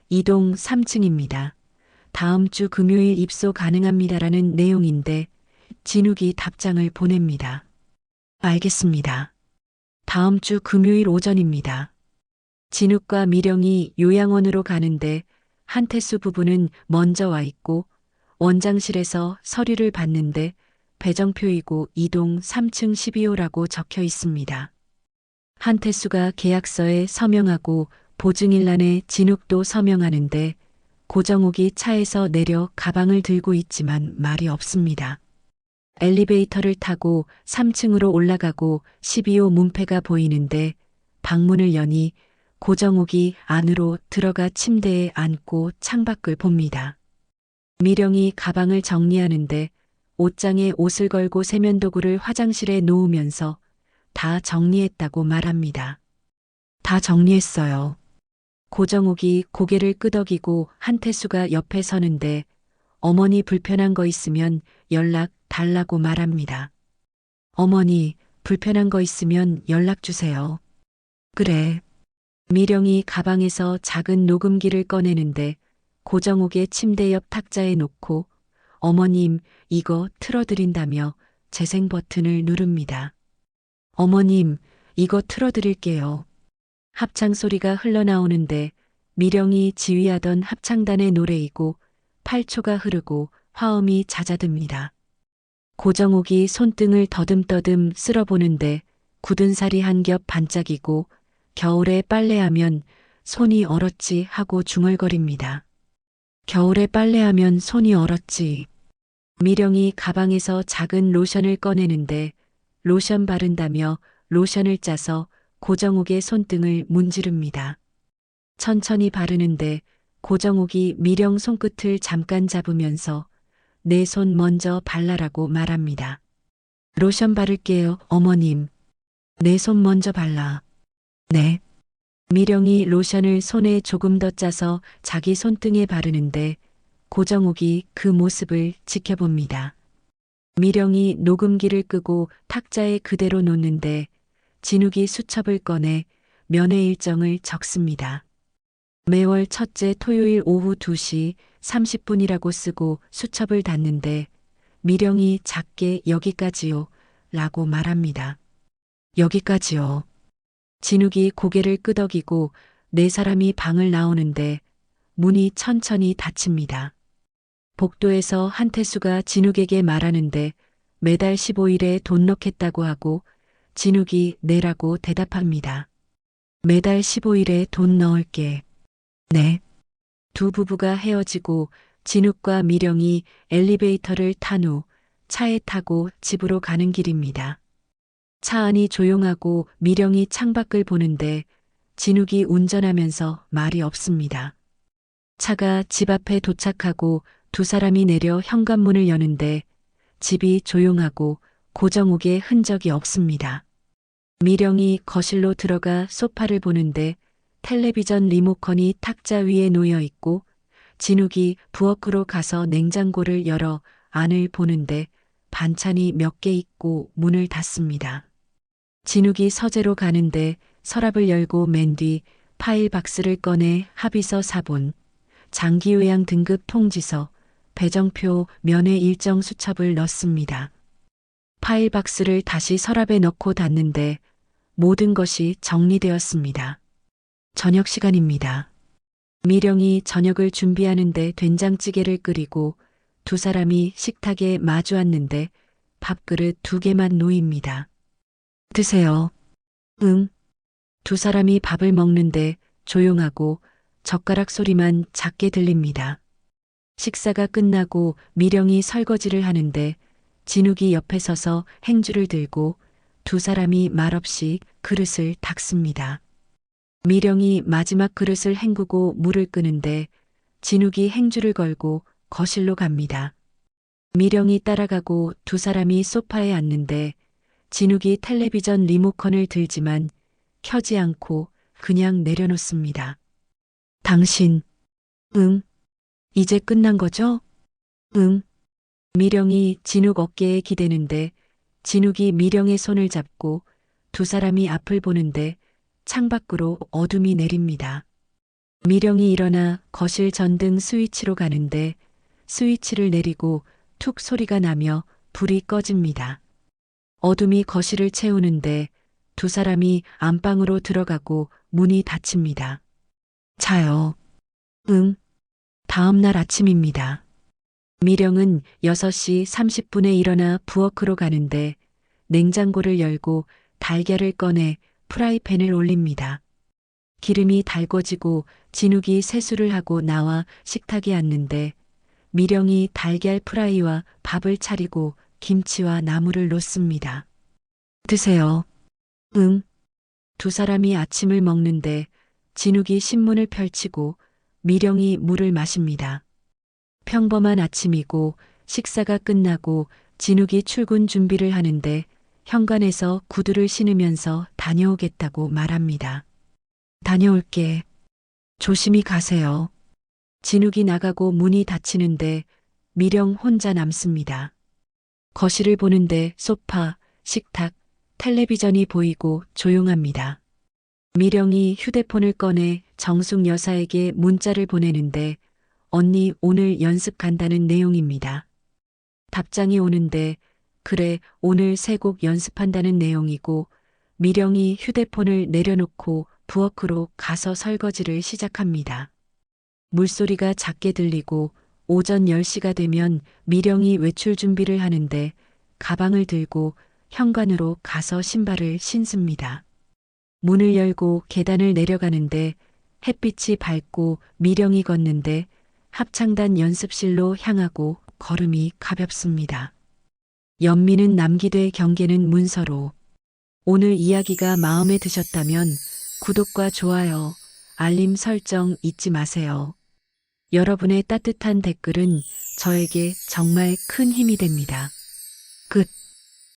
이동 3층입니다. 다음 주 금요일 입소 가능합니다라는 내용인데 진욱이 답장을 보냅니다. 알겠습니다. 다음 주 금요일 오전입니다. 진욱과 미령이 요양원으로 가는데 한태수 부부는 먼저 와 있고 원장실에서 서류를 받는데 배정표이고 이동 3층 12호라고 적혀 있습니다. 한태수가 계약서에 서명하고 보증일란에 진욱도 서명하는데 고정욱이 차에서 내려 가방을 들고 있지만 말이 없습니다. 엘리베이터를 타고 3층으로 올라가고 12호 문패가 보이는데 방문을 여니 고정욱이 안으로 들어가 침대에 앉고 창밖을 봅니다. 미령이 가방을 정리하는데 옷장에 옷을 걸고 세면도구를 화장실에 놓으면서 다 정리했다고 말합니다. 다 정리했어요. 고정욱이 고개를 끄덕이고 한태수가 옆에 서는데 어머니 불편한 거 있으면 연락 달라고 말합니다. 어머니 불편한 거 있으면 연락 주세요. 그래. 미령이 가방에서 작은 녹음기를 꺼내는데 고정욱의 침대 옆 탁자에 놓고 어머님 이거 틀어드린다며 재생 버튼을 누릅니다. 어머님 이거 틀어드릴게요. 합창 소리가 흘러나오는데 미령이 지휘하던 합창단의 노래이고 8초가 흐르고 화음이 잦아듭니다. 고정욱이 손등을 더듬더듬 쓸어보는데 굳은 살이 한 겹 반짝이고 겨울에 빨래하면 손이 얼었지 하고 중얼거립니다. 겨울에 빨래하면 손이 얼었지. 미령이 가방에서 작은 로션을 꺼내는데 로션 바른다며 로션을 짜서 고정욱의 손등을 문지릅니다. 천천히 바르는데 고정욱이 미령 손끝을 잠깐 잡으면서 내 손 먼저 발라라고 말합니다. 로션 바를게요, 어머님. 내 손 먼저 발라. 네. 미령이 로션을 손에 조금 더 짜서 자기 손등에 바르는데 고정욱이 그 모습을 지켜봅니다. 미령이 녹음기를 끄고 탁자에 그대로 놓는데 진욱이 수첩을 꺼내 면회 일정을 적습니다. 매월 첫째 토요일 오후 2시 30분이라고 쓰고 수첩을 닫는데 미령이 작게 여기까지요 라고 말합니다. 여기까지요. 진욱이 고개를 끄덕이고 네 사람이 방을 나오는데 문이 천천히 닫힙니다. 복도에서 한태수가 진욱에게 말하는데 매달 15일에 돈 넣겠다고 하고 진욱이 내라고 대답합니다. 매달 15일에 돈 넣을게. 네. 두 부부가 헤어지고 진욱과 미령이 엘리베이터를 탄 후 차에 타고 집으로 가는 길입니다. 차 안이 조용하고 미령이 창밖을 보는데 진욱이 운전하면서 말이 없습니다. 차가 집 앞에 도착하고 두 사람이 내려 현관문을 여는데 집이 조용하고 고정욱의 흔적이 없습니다. 미령이 거실로 들어가 소파를 보는데 텔레비전 리모컨이 탁자 위에 놓여 있고 진욱이 부엌으로 가서 냉장고를 열어 안을 보는데 반찬이 몇 개 있고 문을 닫습니다. 진욱이 서재로 가는데 서랍을 열고 맨 뒤 파일 박스를 꺼내 합의서 사본, 장기요양 등급 통지서, 배정표, 면회 일정 수첩을 넣습니다. 파일 박스를 다시 서랍에 넣고 닫는데 모든 것이 정리되었습니다. 저녁 시간입니다. 미령이 저녁을 준비하는데 된장찌개를 끓이고 두 사람이 식탁에 마주 앉는데 밥그릇 2개만 놓입니다. 드세요. 응. 두 사람이 밥을 먹는데 조용하고 젓가락 소리만 작게 들립니다. 식사가 끝나고 미령이 설거지를 하는데 진욱이 옆에 서서 행주를 들고 두 사람이 말없이 그릇을 닦습니다. 미령이 마지막 그릇을 헹구고 물을 끄는데 진욱이 행주를 걸고 거실로 갑니다. 미령이 따라가고 두 사람이 소파에 앉는데 진욱이 텔레비전 리모컨을 들지만 켜지 않고 그냥 내려놓습니다. 당신, 응, 이제 끝난 거죠? 응. 미령이 진욱 어깨에 기대는데 진욱이 미령의 손을 잡고 두 사람이 앞을 보는데 창밖으로 어둠이 내립니다. 미령이 일어나 거실 전등 스위치로 가는데 스위치를 내리고 툭 소리가 나며 불이 꺼집니다. 어둠이 거실을 채우는데 두 사람이 안방으로 들어가고 문이 닫힙니다. 자요. 응. 다음 날 아침입니다. 미령은 6시 30분에 일어나 부엌으로 가는데 냉장고를 열고 달걀을 꺼내 프라이팬을 올립니다. 기름이 달궈지고 진욱이 세수를 하고 나와 식탁에 앉는데 미령이 달걀 프라이와 밥을 차리고 김치와 나물을 놓습니다. 드세요. 응. 두 사람이 아침을 먹는데 진욱이 신문을 펼치고 미령이 물을 마십니다. 평범한 아침이고 식사가 끝나고 진욱이 출근 준비를 하는데 현관에서 구두를 신으면서 다녀오겠다고 말합니다. 다녀올게. 조심히 가세요. 진욱이 나가고 문이 닫히는데 미령 혼자 남습니다. 거실을 보는데 소파, 식탁, 텔레비전이 보이고 조용합니다. 미령이 휴대폰을 꺼내 정숙 여사에게 문자를 보내는데 언니 오늘 연습 간다는 내용입니다. 답장이 오는데 그래 오늘 세 곡 연습한다는 내용이고 미령이 휴대폰을 내려놓고 부엌으로 가서 설거지를 시작합니다. 물소리가 작게 들리고 오전 10시가 되면 미령이 외출 준비를 하는데 가방을 들고 현관으로 가서 신발을 신습니다. 문을 열고 계단을 내려가는데 햇빛이 밝고 미령이 걷는데 합창단 연습실로 향하고 걸음이 가볍습니다. 연민은 남기되 경계는 문서로. 오늘 이야기가 마음에 드셨다면 구독과 좋아요, 알림 설정 잊지 마세요. 여러분의 따뜻한 댓글은 저에게 정말 큰 힘이 됩니다. 끝.